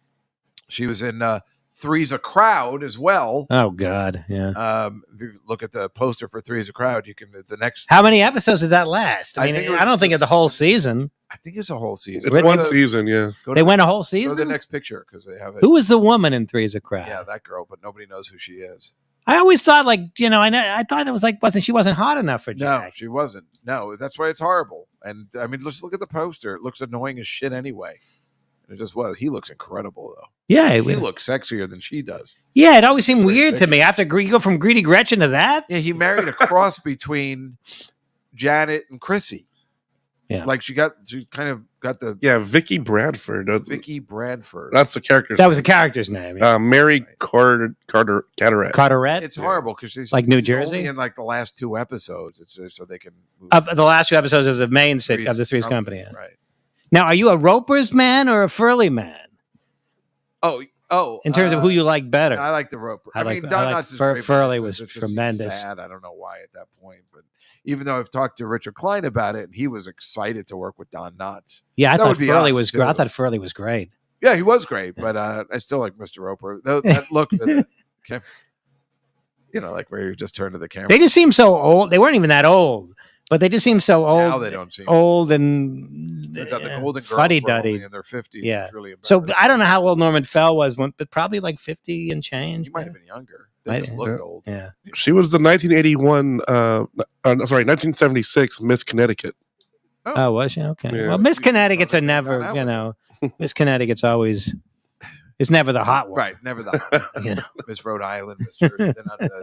Speaker 1: She was in Three's a Crowd as well.
Speaker 2: Oh, God. Yeah.
Speaker 1: If you look at the poster for Three's a Crowd, you can the next.
Speaker 2: How many episodes did that last? I mean, I don't think it's the whole season.
Speaker 1: I think it's a whole season.
Speaker 3: It's
Speaker 2: Really?
Speaker 3: one season, yeah.
Speaker 2: They went a whole
Speaker 1: Go to the
Speaker 2: season.
Speaker 1: next picture because they have it.
Speaker 2: Who was the woman in Three's a Crowd?
Speaker 1: Yeah, that girl, but nobody knows who she is.
Speaker 2: I always thought, like, I thought it was like she wasn't hot enough for
Speaker 1: No,
Speaker 2: Jack.
Speaker 1: she wasn't. No, that's why it's horrible. And I mean, just look at the poster. It looks annoying as shit anyway. It just was. He looks incredible though.
Speaker 2: Yeah,
Speaker 1: He looks sexier than she does.
Speaker 2: yeah. It always seemed
Speaker 1: Great
Speaker 2: weird to me. After you go from Greedy Gretchen to that.
Speaker 1: Yeah, he married a cross between Janet and Chrissy.
Speaker 2: Yeah.
Speaker 1: Like she kind of got the
Speaker 3: Yeah, Vicky Bradford.
Speaker 1: Vicky Bradford.
Speaker 3: That's the character.
Speaker 2: That was a character's name. Yeah.
Speaker 3: Mary Carteret.
Speaker 2: Carteret.
Speaker 1: It's horrible because she's
Speaker 2: Like New
Speaker 1: she's
Speaker 2: Jersey?
Speaker 1: only in like the last 2 episodes. It's so they can move
Speaker 2: Of the last 2 episodes of the main of the Three's Company. Yeah.
Speaker 1: Right.
Speaker 2: Now, are you a Roper's man or a Furley man
Speaker 1: Oh.
Speaker 2: in terms of who you like better?
Speaker 1: I like the Roper.
Speaker 2: I
Speaker 1: mean,
Speaker 2: like
Speaker 1: Don Knotts is great,
Speaker 2: Furley
Speaker 1: but
Speaker 2: was
Speaker 1: it's just
Speaker 2: tremendous.
Speaker 1: Sad. I don't know why at that point, but even though I've talked to Richard Klein about it, and he was excited to work with Don Knotts.
Speaker 2: Yeah, I
Speaker 1: That
Speaker 2: thought
Speaker 1: would be
Speaker 2: Furley
Speaker 1: us,
Speaker 2: was.
Speaker 1: too.
Speaker 2: I thought Furley was great.
Speaker 1: Yeah, he was great, but I still like Mr. Roper. That look, like where you just turn to the camera.
Speaker 2: They just seem so old. They weren't even that old, but they just seem so old.
Speaker 1: Now they don't seem
Speaker 2: old and
Speaker 1: Turns out the Golden Girls
Speaker 2: fuddy
Speaker 1: were only
Speaker 2: duddy.
Speaker 1: in their 50s.
Speaker 2: Yeah.
Speaker 1: It's really
Speaker 2: So
Speaker 1: embarrassing.
Speaker 2: I don't know how old Norman Fell was, but probably like 50 and change.
Speaker 1: You might have been younger. They
Speaker 2: Might-
Speaker 1: just looked old.
Speaker 2: Yeah.
Speaker 3: She was the 1981, 1976 Miss Connecticut.
Speaker 2: Oh, was she? Okay.
Speaker 3: Yeah.
Speaker 2: Well, Miss Connecticut's are
Speaker 1: Found
Speaker 2: never,
Speaker 1: out.
Speaker 2: Miss Connecticut's always, it's never the hot one.
Speaker 1: Right, never that.
Speaker 2: You know.
Speaker 1: Miss Rhode Island, Miss Jersey.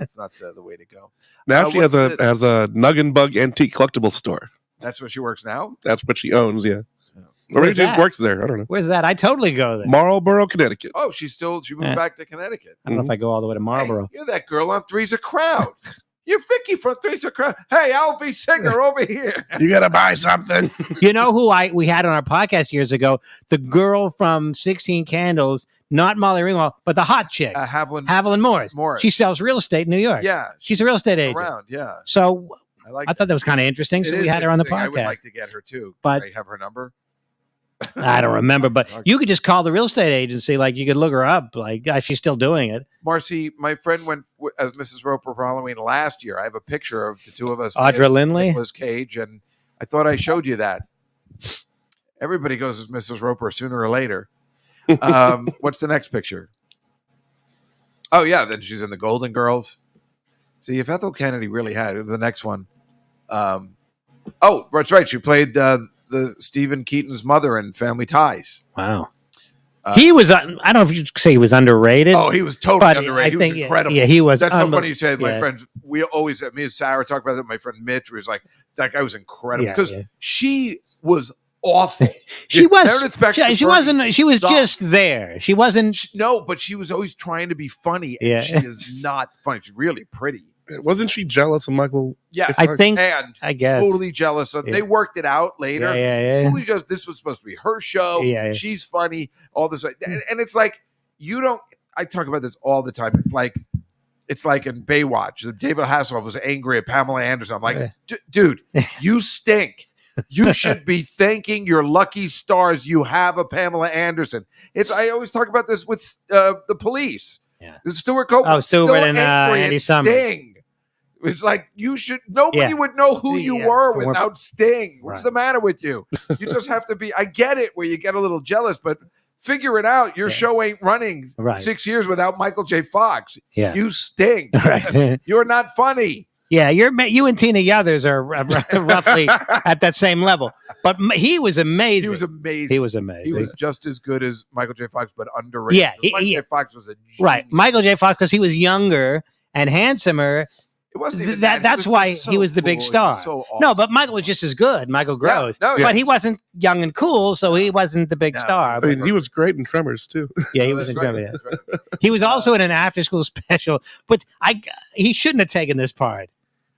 Speaker 1: It's not the way to go.
Speaker 3: Now she
Speaker 1: what's
Speaker 3: has a Nug and Bug antique collectible store.
Speaker 1: That's where she works now?
Speaker 3: That's what she owns, yeah.
Speaker 1: Yeah.
Speaker 3: Or maybe
Speaker 2: Where's
Speaker 3: she just
Speaker 2: that?
Speaker 3: works there. I don't know.
Speaker 2: Where's that? I totally go there.
Speaker 3: Marlboro, Connecticut.
Speaker 1: Oh, she moved
Speaker 2: Yeah.
Speaker 1: back to Connecticut.
Speaker 2: I don't know if I go all the way to Marlboro.
Speaker 1: Hey, you're that girl on Three's a Crowd. You're Vicky from Three's a Crowd. Hey, Alfie Singer over here.
Speaker 3: You got to buy something.
Speaker 2: You know who we had on our podcast years ago? The girl from 16 Candles, not Molly Ringwald, but the hot chick, Haviland Morris.
Speaker 1: Morris.
Speaker 2: She sells real estate in New York.
Speaker 1: Yeah.
Speaker 2: She's a real estate agent.
Speaker 1: Around, yeah.
Speaker 2: So
Speaker 1: I
Speaker 2: I thought that was kind of interesting. So
Speaker 1: It
Speaker 2: we
Speaker 1: is
Speaker 2: had her on the
Speaker 1: interesting. I would
Speaker 2: podcast.
Speaker 1: like to get her too.
Speaker 2: But-
Speaker 1: I have her number.
Speaker 2: I don't remember, but
Speaker 1: Okay.
Speaker 2: you could just call the real estate agency. Like you could look her up. Like she's still doing it.
Speaker 1: Marcy, my friend went as Mrs. Roper for Halloween last year. I have a picture of the two of us.
Speaker 2: Audra
Speaker 1: with
Speaker 2: Lindley?
Speaker 1: Nicolas Cage, and I thought I showed you that. Everybody goes as Mrs. Roper sooner or later. What's the next picture? Oh, yeah, then she's in the Golden Girls. See, if Ethel Kennedy really had it, the next one. Oh, that's right. She played the Stephen Keaton's mother in Family Ties.
Speaker 2: Wow. He was. I don't know if you say he was underrated.
Speaker 1: Oh, he was totally
Speaker 2: but
Speaker 1: underrated. He was incredible.
Speaker 2: Yeah, he was.
Speaker 1: That's so funny you said. My
Speaker 2: yeah.
Speaker 1: friends, we always, me and Sarah talk about that. My friend Mitch was like, that guy was incredible
Speaker 2: Yeah,
Speaker 1: because
Speaker 2: yeah.
Speaker 1: she was awful.
Speaker 2: She was.
Speaker 1: Meredith Baxter
Speaker 2: She
Speaker 1: Birney
Speaker 2: wasn't. She was
Speaker 1: sucked.
Speaker 2: just there. She wasn't.
Speaker 1: No, but she was always trying to be funny, and
Speaker 2: Yeah.
Speaker 1: she is not funny. She's really pretty.
Speaker 3: Wasn't she jealous of Michael?
Speaker 1: Yeah,
Speaker 2: I think.
Speaker 1: and
Speaker 2: I guess.
Speaker 1: totally jealous of.
Speaker 2: Yeah.
Speaker 1: They worked it out later.
Speaker 2: Yeah.
Speaker 1: Totally just this was supposed to be her show.
Speaker 2: Yeah.
Speaker 1: She's funny. All this, and it's like you don't. I talk about this all the time. It's like in Baywatch. David Hasselhoff was angry at Pamela Anderson. I'm like, dude, you stink. You should be thanking your lucky stars you have a Pamela Anderson. I always talk about this with the police.
Speaker 2: Yeah.
Speaker 1: The Stuart Copeland.
Speaker 2: Oh, Stewart
Speaker 1: still
Speaker 2: and,
Speaker 1: angry
Speaker 2: Andy
Speaker 1: at
Speaker 2: Summers.
Speaker 1: Sting. It's like you should. Nobody
Speaker 2: Yeah.
Speaker 1: would know who you
Speaker 2: Yeah.
Speaker 1: were
Speaker 2: We're-
Speaker 1: without Sting. What's
Speaker 2: Right.
Speaker 1: the matter with you? You just have to be. I get it where you get a little jealous, but figure it out. Your
Speaker 2: Yeah.
Speaker 1: show ain't running
Speaker 2: Right.
Speaker 1: 6 years without Michael J. Fox.
Speaker 2: Yeah.
Speaker 1: You stink.
Speaker 2: Right.
Speaker 1: You're not funny.
Speaker 2: Yeah, you and Tina Yothers are roughly at that same level. But he was amazing.
Speaker 1: He was amazing.
Speaker 2: He was amazing.
Speaker 1: He was just as good as Michael J. Fox, but underrated.
Speaker 2: Yeah,
Speaker 1: Michael J. Fox was a genius.
Speaker 2: right. Michael J. Fox, because he was younger and handsomer.
Speaker 1: It wasn't even
Speaker 2: That's
Speaker 1: He was
Speaker 2: why
Speaker 1: just
Speaker 2: he was the big
Speaker 1: cool. He
Speaker 2: star.
Speaker 1: was so
Speaker 2: No,
Speaker 1: awesome.
Speaker 2: but Michael was just as good. Michael Gross.
Speaker 1: no,
Speaker 2: But he wasn't young and cool, so he wasn't the big
Speaker 1: No.
Speaker 2: star.
Speaker 3: I mean, he was great in Tremors too.
Speaker 2: Yeah, he
Speaker 1: That's
Speaker 2: was in
Speaker 1: right.
Speaker 2: Germany. Yeah.
Speaker 1: That's right.
Speaker 2: He was also in an after-school special, but he shouldn't have taken this part.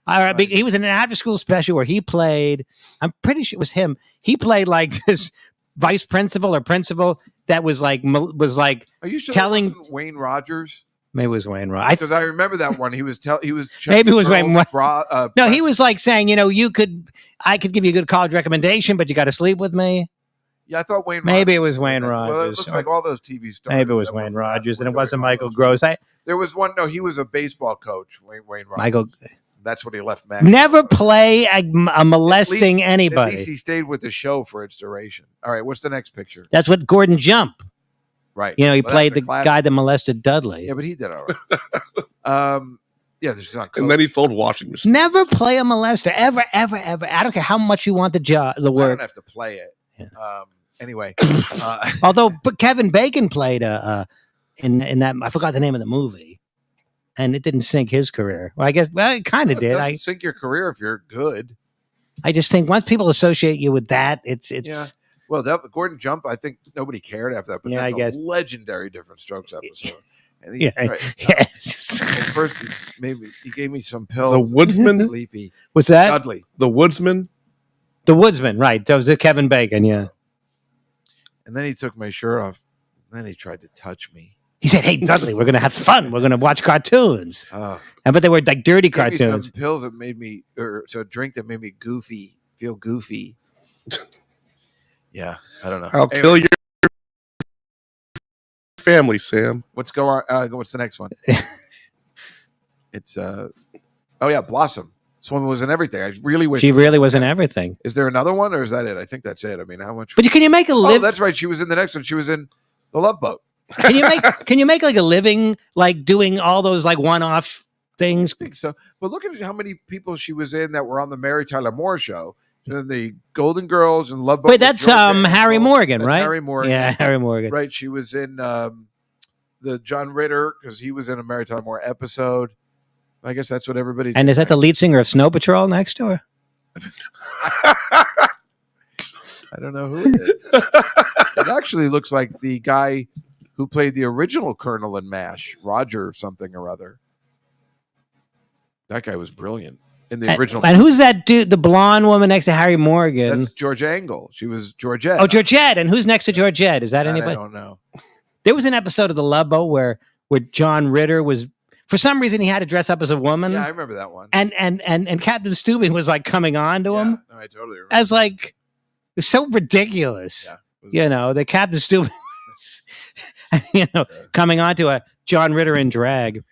Speaker 1: Right.
Speaker 2: He was in an after-school special where he played. I'm pretty sure it was him. He played like this vice principal or principal that was like
Speaker 1: Are you sure
Speaker 2: telling-
Speaker 1: that wasn't Wayne Rogers?
Speaker 2: maybe it was Wayne Ross.
Speaker 1: Because I remember that one. He was checking
Speaker 2: Maybe it was Wayne
Speaker 1: girls'
Speaker 2: Ro- No, he was like saying, I could give you a good college recommendation, but you got to sleep with me.
Speaker 1: Yeah, I thought Wayne.
Speaker 2: Maybe
Speaker 1: Rogers
Speaker 2: it was
Speaker 1: said
Speaker 2: Wayne
Speaker 1: that. Well, it
Speaker 2: Rogers.
Speaker 1: looks like all those TV stars.
Speaker 2: Maybe it was
Speaker 1: that were
Speaker 2: Wayne
Speaker 1: from that
Speaker 2: Rogers, and
Speaker 1: were
Speaker 2: it wasn't
Speaker 1: doing all
Speaker 2: Michael
Speaker 1: those
Speaker 2: Gross.
Speaker 1: movies. There was one. No, he was a baseball coach. Wayne Rogers.
Speaker 2: Michael,
Speaker 1: That's what he left Max.
Speaker 2: Never play a molesting
Speaker 1: At least
Speaker 2: anybody.
Speaker 1: he stayed with the show for its duration. All right, what's the next picture?
Speaker 2: That's what Gordon Jump.
Speaker 1: Right.
Speaker 2: You know, he
Speaker 1: Well,
Speaker 2: played
Speaker 1: that's
Speaker 2: the
Speaker 1: a classic.
Speaker 2: guy that molested Dudley.
Speaker 1: Yeah, but he did all right. Yeah, there's not.
Speaker 3: And then he sold washing machines.
Speaker 2: Never play a molester ever, ever, ever. I don't care how much you want the
Speaker 1: I
Speaker 2: work.
Speaker 1: don't have to play it.
Speaker 2: Yeah.
Speaker 1: Anyway,
Speaker 2: Although, but Kevin Bacon played in that. I forgot the name of the movie, and it didn't sink his career. Well, I guess it kind of
Speaker 1: it
Speaker 2: did.
Speaker 1: doesn't sink your career if you're good.
Speaker 2: I just think once people associate you with that, it's
Speaker 1: Yeah. Well, that Gordon Jump, I think nobody cared after that, but
Speaker 2: Yeah,
Speaker 1: that's
Speaker 2: I guess.
Speaker 1: a legendary Different Strokes episode. And
Speaker 2: yeah,
Speaker 1: right.
Speaker 2: yeah.
Speaker 1: Well, first, he gave me some pills.
Speaker 3: The Woodsman?
Speaker 1: Sleepy.
Speaker 2: What's that?
Speaker 1: Dudley.
Speaker 3: The Woodsman?
Speaker 2: The Woodsman, right? That was the Kevin Bacon. Yeah.
Speaker 1: And then he took my shirt off. And then he tried to touch me.
Speaker 2: He said, "Hey, Dudley, we're gonna have fun. We're gonna watch cartoons."
Speaker 1: Oh.
Speaker 2: But they were like dirty
Speaker 1: He gave me
Speaker 2: cartoons.
Speaker 1: some pills that made me, or so a drink that made me feel goofy. Yeah, I don't know.
Speaker 3: I'll
Speaker 1: Anyway,
Speaker 3: kill your family, Sam.
Speaker 1: What's the next one? It's oh yeah, Blossom. This woman was in everything. I really wish
Speaker 2: She really was in everything.
Speaker 1: Is there another one, or is that it? I think that's it. I mean, how much?
Speaker 2: But can you make a
Speaker 1: Oh,
Speaker 2: live?
Speaker 1: that's right. She was in the next one. She was in The Love Boat.
Speaker 2: Can you make like a living like doing all those like one-off things?
Speaker 1: I think so. But look at how many people she was in that were on the Mary Tyler Moore show. And the Golden Girls and Love Boat.
Speaker 2: Wait,
Speaker 1: with
Speaker 2: that's
Speaker 1: George Angel.
Speaker 2: Harry Morgan,
Speaker 1: That's
Speaker 2: right?
Speaker 1: Harry Morgan.
Speaker 2: Yeah, Harry Morgan.
Speaker 1: Right. She was in the John Ritter because he was in a Mary Tyler Moore episode. I guess that's what everybody.
Speaker 2: And is that the lead singer of Snow Patrol next door?
Speaker 1: I don't know who it is. It actually looks like the guy who played the original Colonel in MASH, Roger something or other. That guy was brilliant in the original.
Speaker 2: And who's that dude? The blonde woman next to Harry Morgan.
Speaker 1: That's George Angle. She was Georgette.
Speaker 2: Oh, Georgette. And who's next to Georgette? Is that anybody?
Speaker 1: I don't know.
Speaker 2: There was an episode of The Love Boat where John Ritter was, for some reason, he had to dress up as a woman.
Speaker 1: Yeah, I remember that one.
Speaker 2: And Captain Stubing was like coming on to him
Speaker 1: No, I totally remember.
Speaker 2: as like, it was so ridiculous.
Speaker 1: Yeah,
Speaker 2: You know, the Captain Stubing was, coming on to a John Ritter in drag.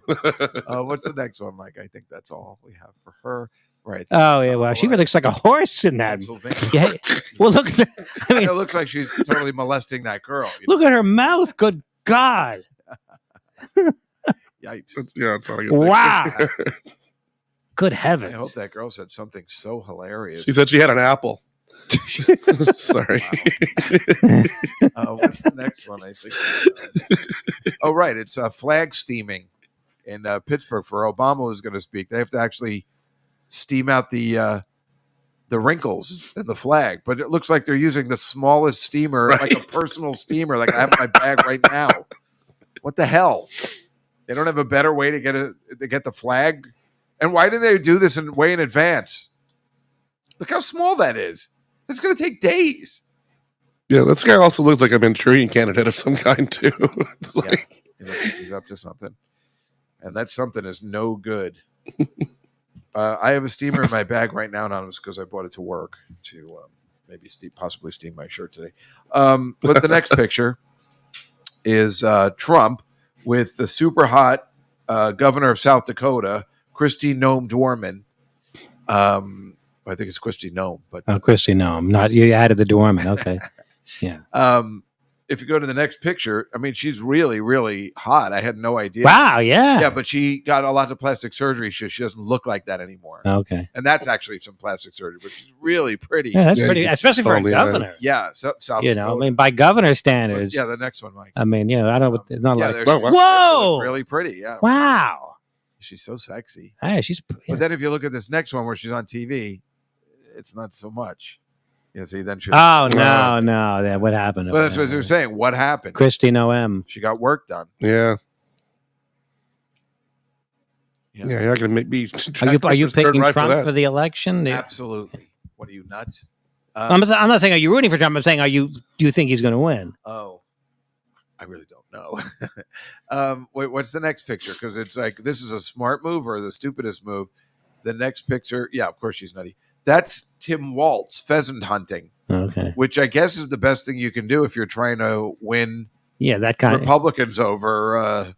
Speaker 1: What's the next one, Mike? I think that's all we have for her. Right.
Speaker 2: Oh, yeah. Well, she really looks like a horse in that.
Speaker 1: Pennsylvania.
Speaker 2: Yeah. Well, look at I mean,
Speaker 1: It looks like she's totally molesting that girl.
Speaker 2: look at her mouth. Good God.
Speaker 1: Yikes.
Speaker 3: Yeah, it's all good.
Speaker 2: Wow. Good
Speaker 1: I
Speaker 2: heavens.
Speaker 1: hope that girl said something so hilarious.
Speaker 3: She said she had an apple. Sorry.
Speaker 1: What's the next one? I think. Oh, right. It's flag steaming in Pittsburgh for Obama who's going to speak. They have to actually steam out the wrinkles in the flag, but it looks like they're using the smallest steamer, like a personal steamer, like I have in my bag right now. What the hell? They don't have a better way to get the flag. And why did they do this way in advance? Look how small that is. It's going to take days.
Speaker 3: Yeah, this guy also looks like a Manchurian candidate of some kind too. It's like
Speaker 1: He looks like he's up to something, and that something is no good. I have a steamer in my bag right now, not because I brought it to work to maybe possibly steam my shirt today. But the next picture is Trump with the super hot governor of South Dakota, Kristi Noem Dorman. I think it's Kristi Noem, but
Speaker 2: Kristi Noem. Not you added the Dorman. Okay. Yeah.
Speaker 1: If you go to the next picture, I mean, she's really, really hot. I had no idea.
Speaker 2: Wow. Yeah.
Speaker 1: Yeah, but she got a lot of plastic surgery. She doesn't look like that anymore.
Speaker 2: Okay.
Speaker 1: And that's actually some plastic surgery, but she's really pretty.
Speaker 2: Yeah, that's
Speaker 3: Yeah,
Speaker 2: pretty,
Speaker 3: you
Speaker 2: especially for a
Speaker 3: totally
Speaker 2: governor.
Speaker 3: is.
Speaker 1: Yeah, South
Speaker 2: You know, I
Speaker 1: Dakota.
Speaker 2: mean, by governor standards.
Speaker 1: Yeah, the next one, Mike.
Speaker 2: I mean, I don't. It's not
Speaker 1: Yeah,
Speaker 2: like.
Speaker 1: there
Speaker 3: Whoa,
Speaker 1: she
Speaker 3: wow.
Speaker 1: is.
Speaker 2: Whoa!
Speaker 1: Really pretty. Yeah.
Speaker 2: Wow.
Speaker 1: She's so sexy.
Speaker 2: Hey, she's.
Speaker 1: But
Speaker 2: Yeah.
Speaker 1: then if you look at this next one where she's on TV, it's not so much. Yeah, see, then she.
Speaker 2: Oh no! That what happened?
Speaker 1: Well, that's what they were saying. What happened?
Speaker 2: Kristi Noem.
Speaker 1: She got work done.
Speaker 3: yeah.
Speaker 1: Yeah.
Speaker 3: Yeah, you're not gonna be.
Speaker 2: Are you picking
Speaker 3: right
Speaker 2: Trump
Speaker 3: that.
Speaker 2: for the election?
Speaker 1: Absolutely. What are you, nuts?
Speaker 2: I'm not saying are you rooting for Trump. I'm saying do you think he's going to win?
Speaker 1: Oh, I really don't know. Wait, what's the next picture? Because it's like, this is a smart move or the stupidest move. The next picture, yeah, of course she's nutty. That's Tim Waltz pheasant hunting,
Speaker 2: Okay.
Speaker 1: which I guess is the best thing you can do if you're trying to win
Speaker 2: Yeah, that kind of.
Speaker 1: Republicans over.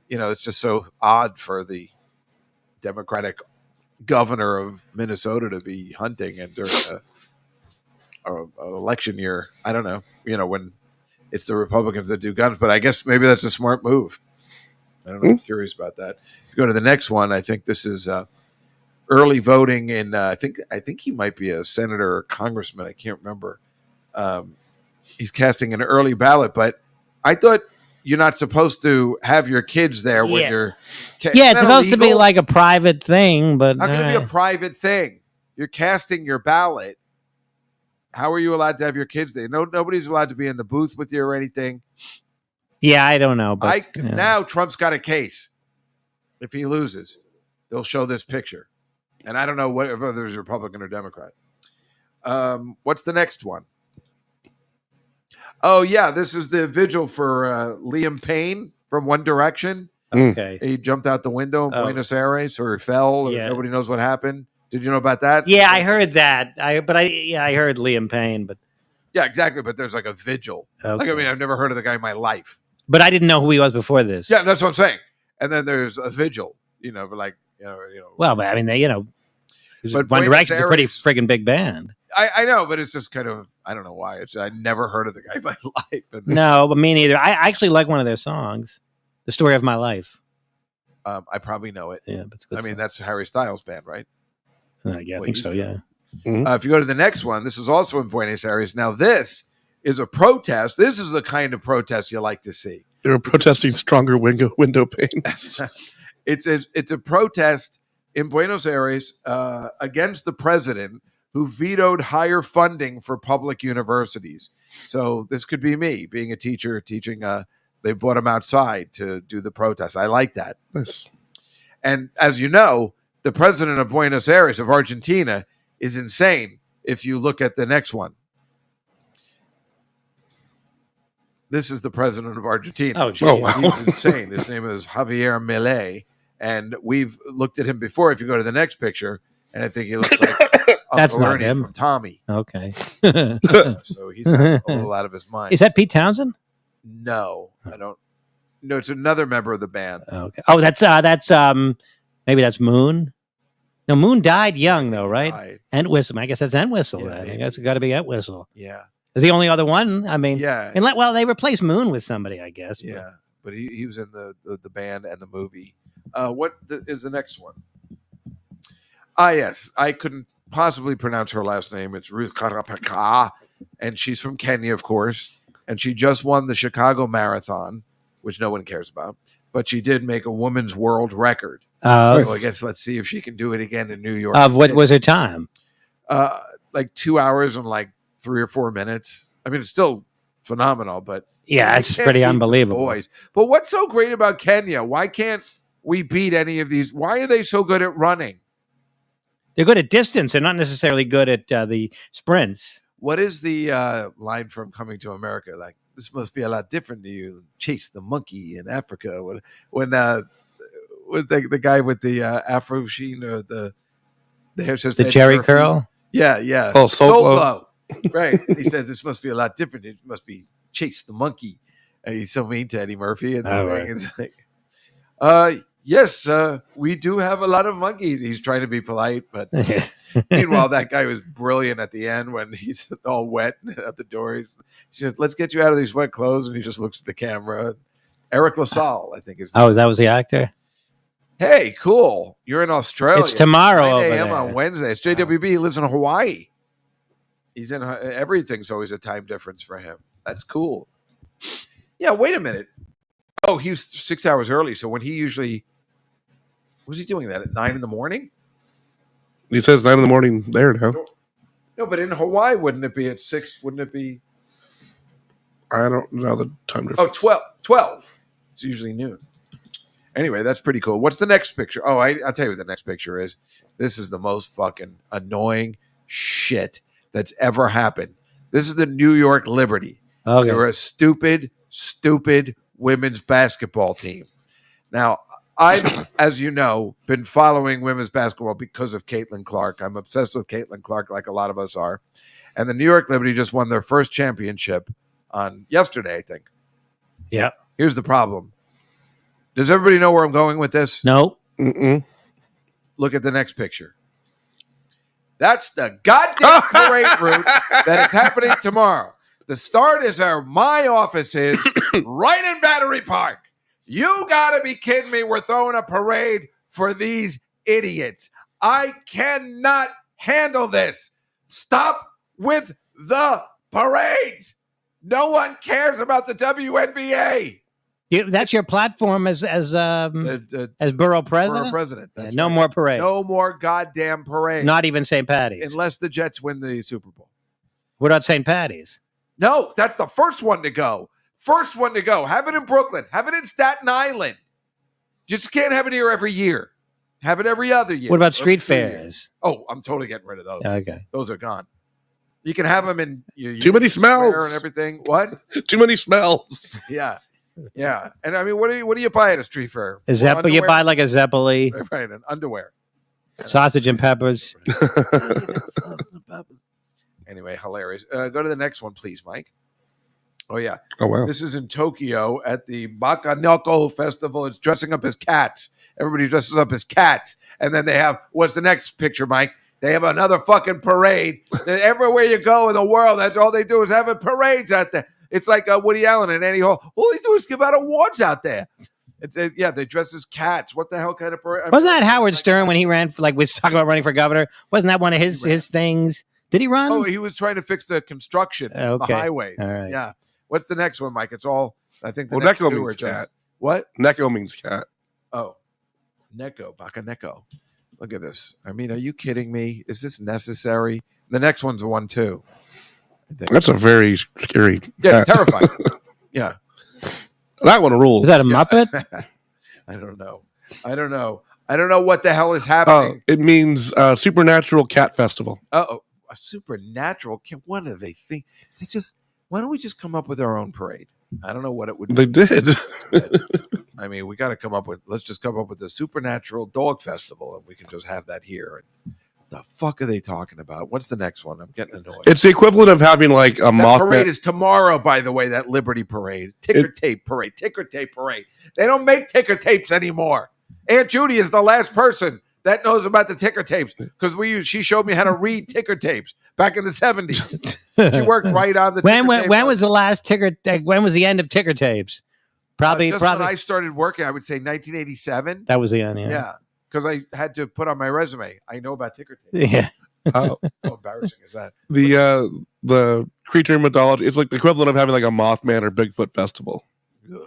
Speaker 1: It's just so odd for the Democratic governor of Minnesota to be hunting and during an election year. I don't know. When it's the Republicans that do guns, but I guess maybe that's a smart move. I don't know. I'm curious about that. If you go to the next one, I think this is early voting in. I think he might be a senator or congressman. I can't remember. He's casting an early ballot, but I thought you're not supposed to have your kids there when you're.
Speaker 2: Yeah, it's supposed to be like a private thing, but
Speaker 1: how can it be a private thing? You're casting your ballot. How are you allowed to have your kids there? Nobody's allowed to be in the booth with you or anything.
Speaker 2: Yeah, I don't know. But
Speaker 1: now Trump's got a case. If he loses, they'll show this picture, and I don't know whether there's Republican or Democrat. What's the next one? Oh yeah, this is the vigil for Liam Payne from One Direction.
Speaker 2: Okay,
Speaker 1: he jumped out the window in Buenos Aires, or he fell. Or nobody knows what happened. Did you know about that?
Speaker 2: Yeah, I heard that. I heard Liam Payne, but
Speaker 1: yeah, exactly. But there's like a vigil.
Speaker 2: Okay.
Speaker 1: I've never heard of the guy in my life.
Speaker 2: But I didn't know who he was before this.
Speaker 1: Yeah, that's what I'm saying. And then there's a vigil. But like
Speaker 2: Well, but I mean,
Speaker 1: but
Speaker 2: One Direction's a pretty friggin' big band.
Speaker 1: I know, but it's just kind of, I don't know why. I never heard of the guy in my life.
Speaker 2: No, but me neither. I actually like one of their songs, "The Story of My Life."
Speaker 1: I probably know it.
Speaker 2: Yeah, but it's good.
Speaker 1: I mean, that's Harry Styles' band, right?
Speaker 2: Yeah, I think so. Yeah.
Speaker 1: If you go to the next one, this is also in Buenos Aires. Now, this is a protest. This is the kind of protest you like to see.
Speaker 3: They were protesting stronger window panes.
Speaker 1: It's a protest in Buenos Aires against the president who vetoed higher funding for public universities. So this could be me being a teacher teaching. They brought him outside to do the protest. I like that.
Speaker 3: Nice.
Speaker 1: And as you know, the president of Buenos Aires of Argentina is insane. If you look at the next one, this is the president of Argentina.
Speaker 2: Oh,
Speaker 3: wow.
Speaker 1: He's insane. His name is Javier Milei. And we've looked at him before. If you go to the next picture, and I think he looks like
Speaker 2: That's
Speaker 1: Uncle
Speaker 2: not
Speaker 1: Ernie
Speaker 2: him.
Speaker 1: from Tommy.
Speaker 2: Okay.
Speaker 1: So he's a little out of his mind.
Speaker 2: Is that Pete Townsend?
Speaker 1: No, I don't. No, it's another member of the band.
Speaker 2: Okay. Oh, that's maybe that's Moon. No, Moon died young though, right?
Speaker 1: Died.
Speaker 2: Entwistle. I guess that's Entwistle.
Speaker 1: Yeah,
Speaker 2: Then. I
Speaker 1: maybe.
Speaker 2: guess it got to be Entwistle.
Speaker 1: Yeah,
Speaker 2: Is the only other one? I mean,
Speaker 1: yeah,
Speaker 2: well, they replaced Moon with somebody, I guess.
Speaker 1: yeah. But he was in the band and the movie. What is the next one? Yes, I couldn't possibly pronounce her last name. It's Ruth Karapaka, and she's from Kenya, of course. And she just won the Chicago Marathon, which no one cares about. But she did make a woman's world record. So I guess let's see if she can do it again in New York.
Speaker 2: What was her time?
Speaker 1: Like 2 hours and like 3 or 4 minutes. I mean, it's still phenomenal, but
Speaker 2: Yeah, it's pretty unbelievable.
Speaker 1: boys. But what's so great about Kenya? Why can't we beat any of these? Why are they so good at running?
Speaker 2: They're good at distance. They're not necessarily good at the sprints.
Speaker 1: What is the line from Coming to America? Like, this must be a lot different to you. Chase the monkey in Africa. When the guy with the afro sheen or the hair says
Speaker 2: The Jerry curl?
Speaker 1: Yeah.
Speaker 3: Oh, Solo.
Speaker 1: Right. He says this must be a lot different. It must be Chase the monkey. And he's so mean to Eddie Murphy. And it's like, yes, we do have a lot of monkeys. He's trying to be polite, but meanwhile, that guy was brilliant at the end when he's all wet at the door. He says, "Let's get you out of these wet clothes," and he just looks at the camera. Eric LaSalle, I think is.
Speaker 2: Oh, that was the actor?
Speaker 1: Hey, cool! You're in Australia.
Speaker 2: It's tomorrow
Speaker 1: 9
Speaker 2: over
Speaker 1: a.m.
Speaker 2: there.
Speaker 1: on Wednesday. It's JWB. He lives in Hawaii. He's in everything's always a time difference for him. That's cool. Yeah. Wait a minute. Oh, he was 6 hours early. So when he usually was he doing that at 9 a.m?
Speaker 3: He says 9 a.m. there now.
Speaker 1: No, but in Hawaii, wouldn't it be at 6? Wouldn't it be?
Speaker 3: I don't know the time
Speaker 1: Oh,
Speaker 3: difference.
Speaker 1: 12. It's usually noon. Anyway, that's pretty cool. What's the next picture? Oh, I'll tell you what the next picture is. This is the most fucking annoying shit that's ever happened. This is the New York Liberty.
Speaker 2: Okay.
Speaker 1: They're a stupid women's basketball team. Now, I've, as you know, been following women's basketball because of Caitlin Clark. I'm obsessed with Caitlin Clark, like a lot of us are. And the New York Liberty just won their first championship on yesterday, I think.
Speaker 2: Yeah.
Speaker 1: Here's the problem. Does everybody know where I'm going with this?
Speaker 2: No.
Speaker 3: Mm-mm.
Speaker 1: look at the next picture. That's the goddamn parade route that is happening tomorrow. The start is my office is right in Battery Park. You got to be kidding me. We're throwing a parade for these idiots. I cannot handle this. Stop with the parades. No one cares about the WNBA.
Speaker 2: That's your platform as borough president.
Speaker 1: Borough president.
Speaker 2: Yeah, no more parade.
Speaker 1: No more goddamn parade.
Speaker 2: Not even St. Patty's.
Speaker 1: Unless the Jets win the Super Bowl.
Speaker 2: What about St. Patty's?
Speaker 1: No, that's the first one to go. First one to go. Have it in Brooklyn. Have it in Staten Island. Just can't have it here every year. Have it every other year.
Speaker 2: What about street fairs?
Speaker 1: Oh, I'm totally getting rid of those.
Speaker 2: Okay.
Speaker 1: Those are gone. You can have them in
Speaker 3: too many smells
Speaker 1: and everything. What?
Speaker 3: Too many smells.
Speaker 1: Yeah. Yeah. And I mean, what do you buy at a street fair?
Speaker 2: You buy like a Zeppeli.
Speaker 1: Right, and underwear.
Speaker 2: Sausage and peppers.
Speaker 1: Anyway, hilarious. Go to the next one, please, Mike. Oh, yeah.
Speaker 3: Oh, wow.
Speaker 1: This is in Tokyo at the Bakanoko Festival. It's dressing up as cats. Everybody dresses up as cats. And then they have, what's the next picture, Mike? They have another fucking parade. Everywhere you go in the world, that's all they do is having parades out there. It's like Woody Allen and Annie Hall. All they do is give out awards out there. They dress as cats. What the hell kind of parade?
Speaker 2: Wasn't that Howard Stern when he ran, we was talking about running for governor? Wasn't that one of his things? Did he run?
Speaker 1: Oh, he was trying to fix the construction of the highways.
Speaker 2: All right.
Speaker 1: Yeah. What's the next one, Mike? It's all, I think.
Speaker 3: Neko means cat.
Speaker 1: What?
Speaker 3: Neko means cat.
Speaker 1: Oh, Neko, Bakaneko. Look at this. I mean, are you kidding me? Is this necessary? The next one's one too.
Speaker 3: That's a very scary.
Speaker 1: Yeah, terrifying. Yeah,
Speaker 3: that one rules.
Speaker 2: Is that a Muppet?
Speaker 1: I don't know. I don't know what the hell is happening.
Speaker 3: It means Supernatural Cat Festival.
Speaker 1: Oh, a supernatural cat. What do they think? Why don't we just come up with our own parade? I don't know what it would be.
Speaker 3: They did.
Speaker 1: I mean, we got to let's just come up with the Supernatural Dog Festival and we can just have that here. And the fuck are they talking about? What's the next one? I'm getting annoyed.
Speaker 3: It's the equivalent of having like a
Speaker 1: Mothman. Parade is tomorrow, by the way, that Liberty Parade. Ticker tape parade. They don't make ticker tapes anymore. Aunt Judy is the last person that knows about the ticker tapes because she showed me how to read ticker tapes back in the 70s. She worked right on the
Speaker 2: when was the last ticker? When was the end of ticker tapes? Probably
Speaker 1: when I started working, I would say 1987.
Speaker 2: That was the end.
Speaker 1: Yeah, because I had to put on my resume. I know about ticker tapes.
Speaker 2: Yeah.
Speaker 3: How
Speaker 1: embarrassing is that?
Speaker 3: The creature mythology. It's like the equivalent of having like a Mothman or Bigfoot festival.
Speaker 1: Ugh.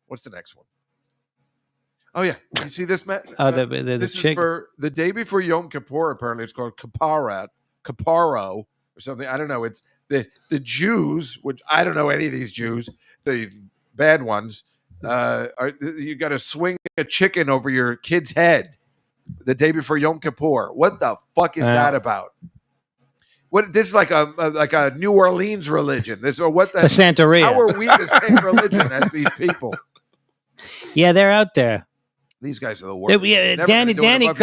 Speaker 1: What's the next one? Oh yeah, you see this, Matt?
Speaker 2: This
Speaker 1: is for the day before Yom Kippur. Apparently, it's called Kaparo or something. I don't know. It's the Jews, which I don't know any of these Jews, the bad ones. You got to swing a chicken over your kid's head the day before Yom Kippur. What the fuck is that about? What this is like a New Orleans religion? This or what?
Speaker 2: It's a Santeria.
Speaker 1: How are we the same religion as these people?
Speaker 2: Yeah, they're out there.
Speaker 1: These guys are the worst.
Speaker 2: Danny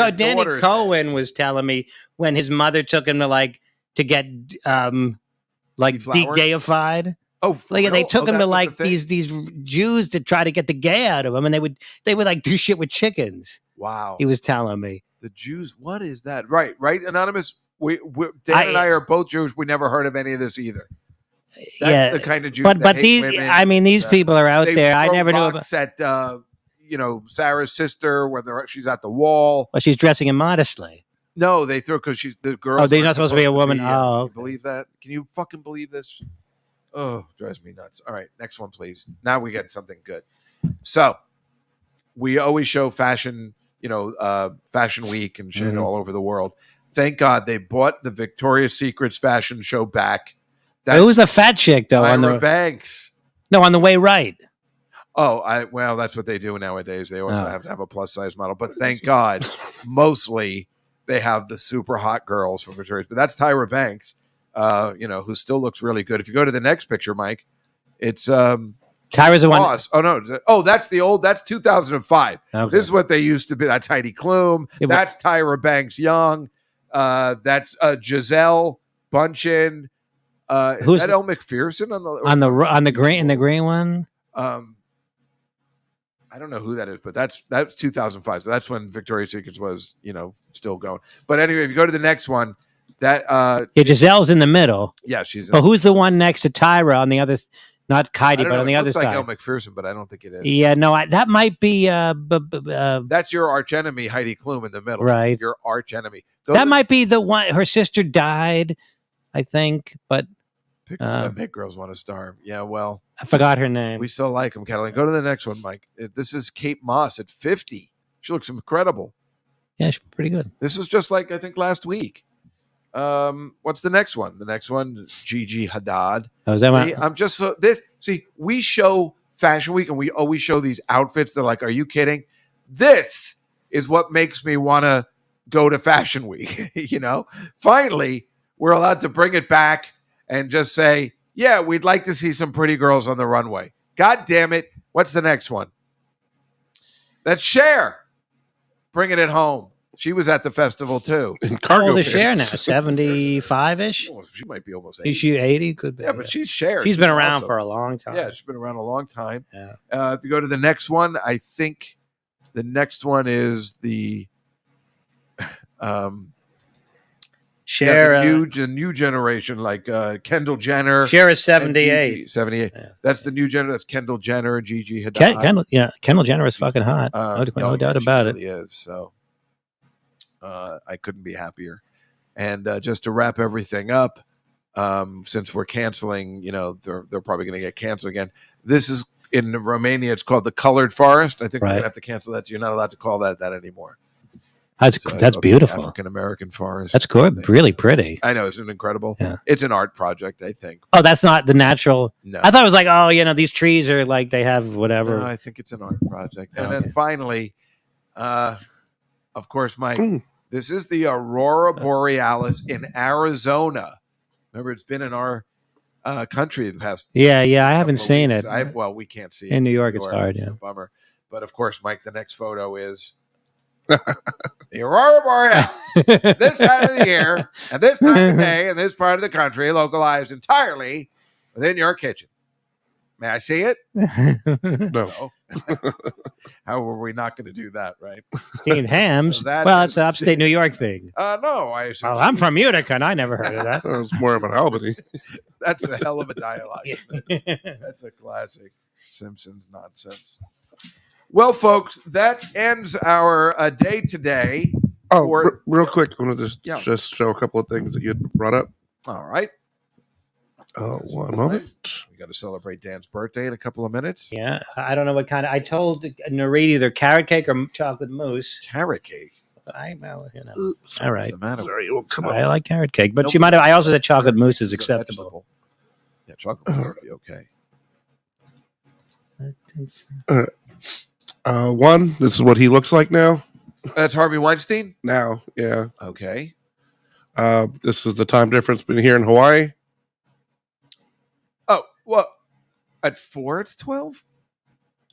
Speaker 2: Cohen was telling me when his mother took him to get de-gayified.
Speaker 1: Oh,
Speaker 2: they took him to these Jews to try to get the gay out of him, and they would do shit with chickens.
Speaker 1: Wow,
Speaker 2: he was telling me
Speaker 1: the Jews. What is that? Right, Anonymous. Dan and I are both Jews. We never heard of any of this either. That's the kind of Jews.
Speaker 2: But these, women, I mean, these people are out there. I never knew about.
Speaker 1: At Sarah's sister when she's at the wall.
Speaker 2: Well, she's dressing immodestly.
Speaker 1: No, they throw because she's the girl.
Speaker 2: Oh, they're not supposed to be a woman.
Speaker 1: Can you believe that? Can you fucking believe this? Oh, drives me nuts. All right, next one, please. Now we get something good. So we always show fashion, Fashion Week and shit all over the world. Thank God they bought the Victoria's Secret's fashion show back.
Speaker 2: It was a fat chick though.
Speaker 1: Tyra Banks.
Speaker 2: No, on the way right.
Speaker 1: Oh, well, that's what they do nowadays. They also have to have a plus size model. But thank God, mostly they have the super hot girls from Victoria's. But that's Tyra Banks, who still looks really good. If you go to the next picture, Mike, it's
Speaker 2: Tyra's the one.
Speaker 1: Oh no! Oh, that's 2005.
Speaker 2: Okay.
Speaker 1: This is what they used to be. That's Heidi Klum. That's Tyra Banks Young. That's Giselle Bundchen. Is that Elle McPherson on the green one? I don't know who that is, but that's 2005. So that's when Victoria's Secrets was, still going. But anyway, if you go to the next one, that
Speaker 2: Yeah, Giselle's in the middle.
Speaker 1: yeah, she's.
Speaker 2: But who's the one next to Tyra on the other? Not Heidi, but on the other
Speaker 1: looks like
Speaker 2: side.
Speaker 1: Elle McPherson, but I don't think it is.
Speaker 2: Yeah, no, that might be.
Speaker 1: That's your arch enemy, Heidi Klum, in the middle.
Speaker 2: Right.
Speaker 1: Your arch enemy.
Speaker 2: That might be the one. Her sister died, I think, but
Speaker 1: pictures that make girls want to starve. Yeah, well,
Speaker 2: I forgot her name.
Speaker 1: we still like them, Catalina. Go to the next one, Mike. This is Kate Moss at 50. She looks incredible.
Speaker 2: Yeah, she's pretty good.
Speaker 1: This was just like I think last week. What's the next one? The next one, Gigi Hadid.
Speaker 2: Oh, is that one?
Speaker 1: I'm just so this. See, we show Fashion Week, and we always show these outfits. They're like, "Are you kidding?" This is what makes me want to go to Fashion Week. Finally, we're allowed to bring it back and just say, "Yeah, we'd like to see some pretty girls on the runway." God damn it! What's the next one? That's Cher, bringing it home. She was at the festival too.
Speaker 3: How
Speaker 2: old is Cher now? 75-ish?
Speaker 1: She might be almost 80.
Speaker 2: Is she 80? Could be.
Speaker 1: Yeah, but she's Cher.
Speaker 2: She's been around
Speaker 1: awesome.
Speaker 2: for a long time.
Speaker 1: Yeah, she's been around a long time.
Speaker 2: Yeah.
Speaker 1: If you go to the next one, I think the next one is the
Speaker 2: Cher.
Speaker 1: the new generation, like Kendall Jenner.
Speaker 2: Cher is 78.
Speaker 1: 78.
Speaker 2: Yeah.
Speaker 1: That's the new generation. That's Kendall Jenner, Gigi Hadid.
Speaker 2: Kendall Jenner is fucking hot. No doubt about it.
Speaker 1: She really is. So I couldn't be happier. And just to wrap everything up, since we're canceling, they're probably going to get canceled again. This is in Romania. It's called the Colored Forest. I think we're going to have to cancel that. You're not allowed to call that anymore.
Speaker 2: That's beautiful.
Speaker 1: African American forest.
Speaker 2: That's good. Really pretty.
Speaker 1: I know. Isn't it incredible?
Speaker 2: Yeah.
Speaker 1: It's an art project, I think.
Speaker 2: Oh, that's not the natural.
Speaker 1: No.
Speaker 2: I thought it was like, these trees are like they have whatever.
Speaker 1: No, I think it's an art project. And then finally, of course, Mike, this is the Aurora Borealis in Arizona. Remember, it's been in our country the past.
Speaker 2: Yeah, I haven't seen
Speaker 1: weeks.
Speaker 2: it.
Speaker 1: We can't see it.
Speaker 2: In New York, it's hard,
Speaker 1: It's
Speaker 2: yeah.
Speaker 1: a bummer. But of course, Mike, the next photo is the Aurora Borealis. This time of the year, and this time of day, in this part of the country, localized entirely within your kitchen. May I see it?
Speaker 3: No.
Speaker 1: How were we not going to do that, right?
Speaker 2: Steamed hams.
Speaker 1: So that
Speaker 2: Well,
Speaker 1: is-
Speaker 2: it's an upstate New York thing.
Speaker 1: No, I assume
Speaker 2: Well, I'm from Utica, and I never heard of that.
Speaker 3: It's more of an Albany.
Speaker 1: that's a hell of a dialogue. That's a classic Simpsons nonsense. Well, folks, that ends our day today.
Speaker 3: Oh,
Speaker 1: Or-
Speaker 3: real quick, I want to
Speaker 1: Yeah.
Speaker 3: just show a couple of things that you had brought up.
Speaker 1: All right.
Speaker 3: One moment.
Speaker 1: We got to celebrate Dan's birthday in a couple of minutes.
Speaker 2: Yeah, I don't know what kind of. I told Nareed either carrot cake or chocolate mousse.
Speaker 1: Carrot cake.
Speaker 3: Oops.
Speaker 2: All right.
Speaker 1: What's the matter?
Speaker 3: Sorry, it won't come up.
Speaker 2: I like carrot cake, but
Speaker 1: Nope.
Speaker 2: you might have. I also said chocolate mousse is
Speaker 1: It's a
Speaker 2: acceptable.
Speaker 1: vegetable. Yeah, chocolate mousse would be okay.
Speaker 3: One, this is what he looks like now.
Speaker 1: That's Harvey Weinstein?
Speaker 3: Now, yeah.
Speaker 1: Okay.
Speaker 3: This is the time difference between here and Hawaii.
Speaker 1: Oh, well, at 4 it's 12?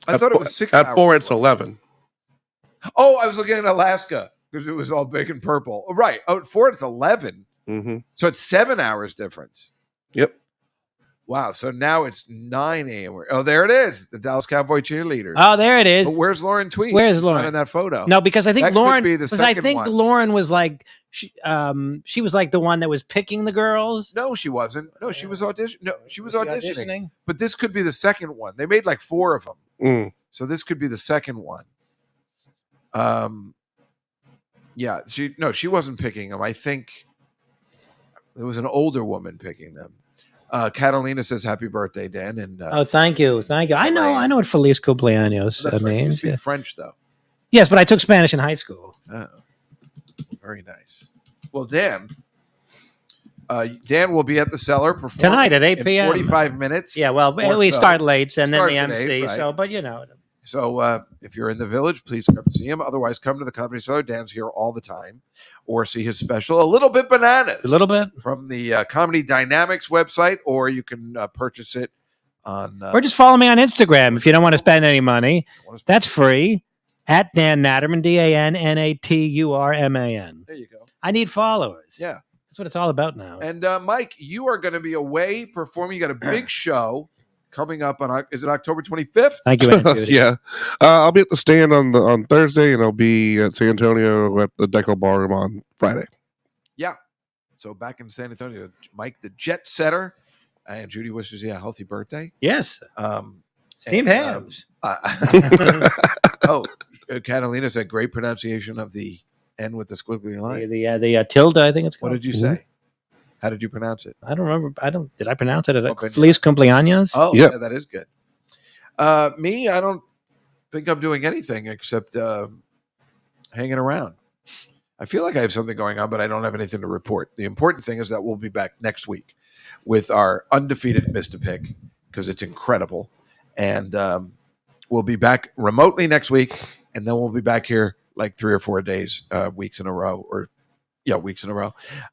Speaker 1: I thought it was 6
Speaker 3: At
Speaker 1: hours.
Speaker 3: 4, it's 11.
Speaker 1: Oh, I was looking at Alaska because it was all big and purple. Oh, right. Oh, at 4 it's 11.
Speaker 3: Mm-hmm.
Speaker 1: So it's 7 hours difference.
Speaker 3: Yep.
Speaker 1: Wow. So now it's 9 a.m. Oh, there it is. The Dallas Cowboy cheerleaders.
Speaker 2: Oh, there it is.
Speaker 1: But where's Lauren Tweet?
Speaker 2: Where's
Speaker 1: She's not
Speaker 2: Lauren?
Speaker 1: in that photo?
Speaker 2: No, because I think
Speaker 1: That could
Speaker 2: Lauren.
Speaker 1: be the
Speaker 2: Because I
Speaker 1: second
Speaker 2: think
Speaker 1: one.
Speaker 2: Lauren was like she was like the one that was picking the girls.
Speaker 1: No, she wasn't. No, she was auditioning. No, she was auditioning.
Speaker 2: auditioning.
Speaker 1: But this could be the second one. They made like 4 of them.
Speaker 3: Mm.
Speaker 1: So this could be the second one. Yeah, she wasn't picking them. I think there was an older woman picking them. Catalina says happy birthday, Dan. And
Speaker 2: Oh, thank you. I know what Feliz Cumpleaños
Speaker 1: that's right. You
Speaker 2: means.
Speaker 1: speak
Speaker 2: Yeah.
Speaker 1: French though.
Speaker 2: Yes, but I took Spanish in high school.
Speaker 1: Oh, very nice. Well, Dan will be at the Cellar performing
Speaker 2: Tonight at 8
Speaker 1: in
Speaker 2: p.m.
Speaker 1: 45 minutes.
Speaker 2: Yeah, well,
Speaker 1: Or
Speaker 2: we
Speaker 1: so.
Speaker 2: start late and then the
Speaker 1: Starts at
Speaker 2: MC.
Speaker 1: 8, right.
Speaker 2: So, but
Speaker 1: So if you're in the Village, please come see him. Otherwise, come to the Comedy Cellar. Dan's here all the time. Or see his special, A Little Bit Bananas.
Speaker 2: a little bit.
Speaker 1: From the Comedy Dynamics website, or you can purchase it on...
Speaker 2: Or just follow me on Instagram if you don't want to spend any money. That's free. At Dan Natterman, DANNATURMAN.
Speaker 1: There you go.
Speaker 2: I need followers.
Speaker 1: Yeah.
Speaker 2: That's what it's all about now.
Speaker 1: And Mike, you are going to be away performing. You got a big show coming up on, is it October 25th?
Speaker 2: Thank you, Aunt Judy.
Speaker 3: Yeah, I'll be at the stand on Thursday, and I'll be at San Antonio at the Deco Ballroom on Friday.
Speaker 1: Yeah. So back in San Antonio, Mike, the jet setter, and Judy wishes you a healthy birthday.
Speaker 2: Yes. Steamed
Speaker 1: and,
Speaker 2: hams.
Speaker 1: Catalina said great pronunciation of the N with the squiggly line.
Speaker 2: The tilde, I think it's called.
Speaker 1: What did you say? How did you pronounce it?
Speaker 2: I don't remember. Did I pronounce it?
Speaker 1: Open,
Speaker 2: Feliz cumpleaños?
Speaker 1: Oh,
Speaker 3: Yep.
Speaker 1: yeah, that is good. Me, I don't think I'm doing anything except hanging around. I feel like I have something going on, but I don't have anything to report. The important thing is that we'll be back next week with our undefeated Mr. Pick because it's incredible. And we'll be back remotely next week, and then we'll be back here like 3 or 4 days, weeks in a row.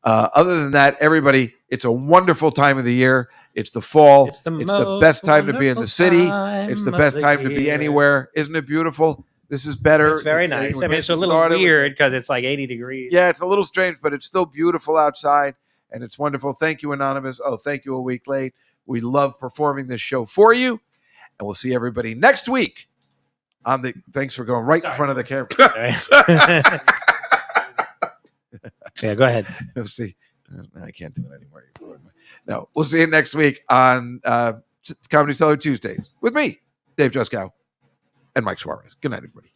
Speaker 1: Other than that, everybody, it's a wonderful time of the year. It's the fall. It's the best time to be in the city. It's the best time to be anywhere. Isn't it beautiful? This is better.
Speaker 2: It's very nice. I mean, it's a little weird because it's like 80 degrees.
Speaker 1: Yeah, it's a little strange, but it's still beautiful outside, and it's wonderful. Thank you, Anonymous. Oh, thank you a week late. We love performing this show for you, and we'll see everybody next week on the. Thanks for going right in front of the camera.
Speaker 2: Yeah, go ahead.
Speaker 1: We'll see. I can't do it anymore. No, we'll see you next week on Comedy Cellar Tuesdays with me, Dave Juskow, and Mike Suarez. Good night, everybody.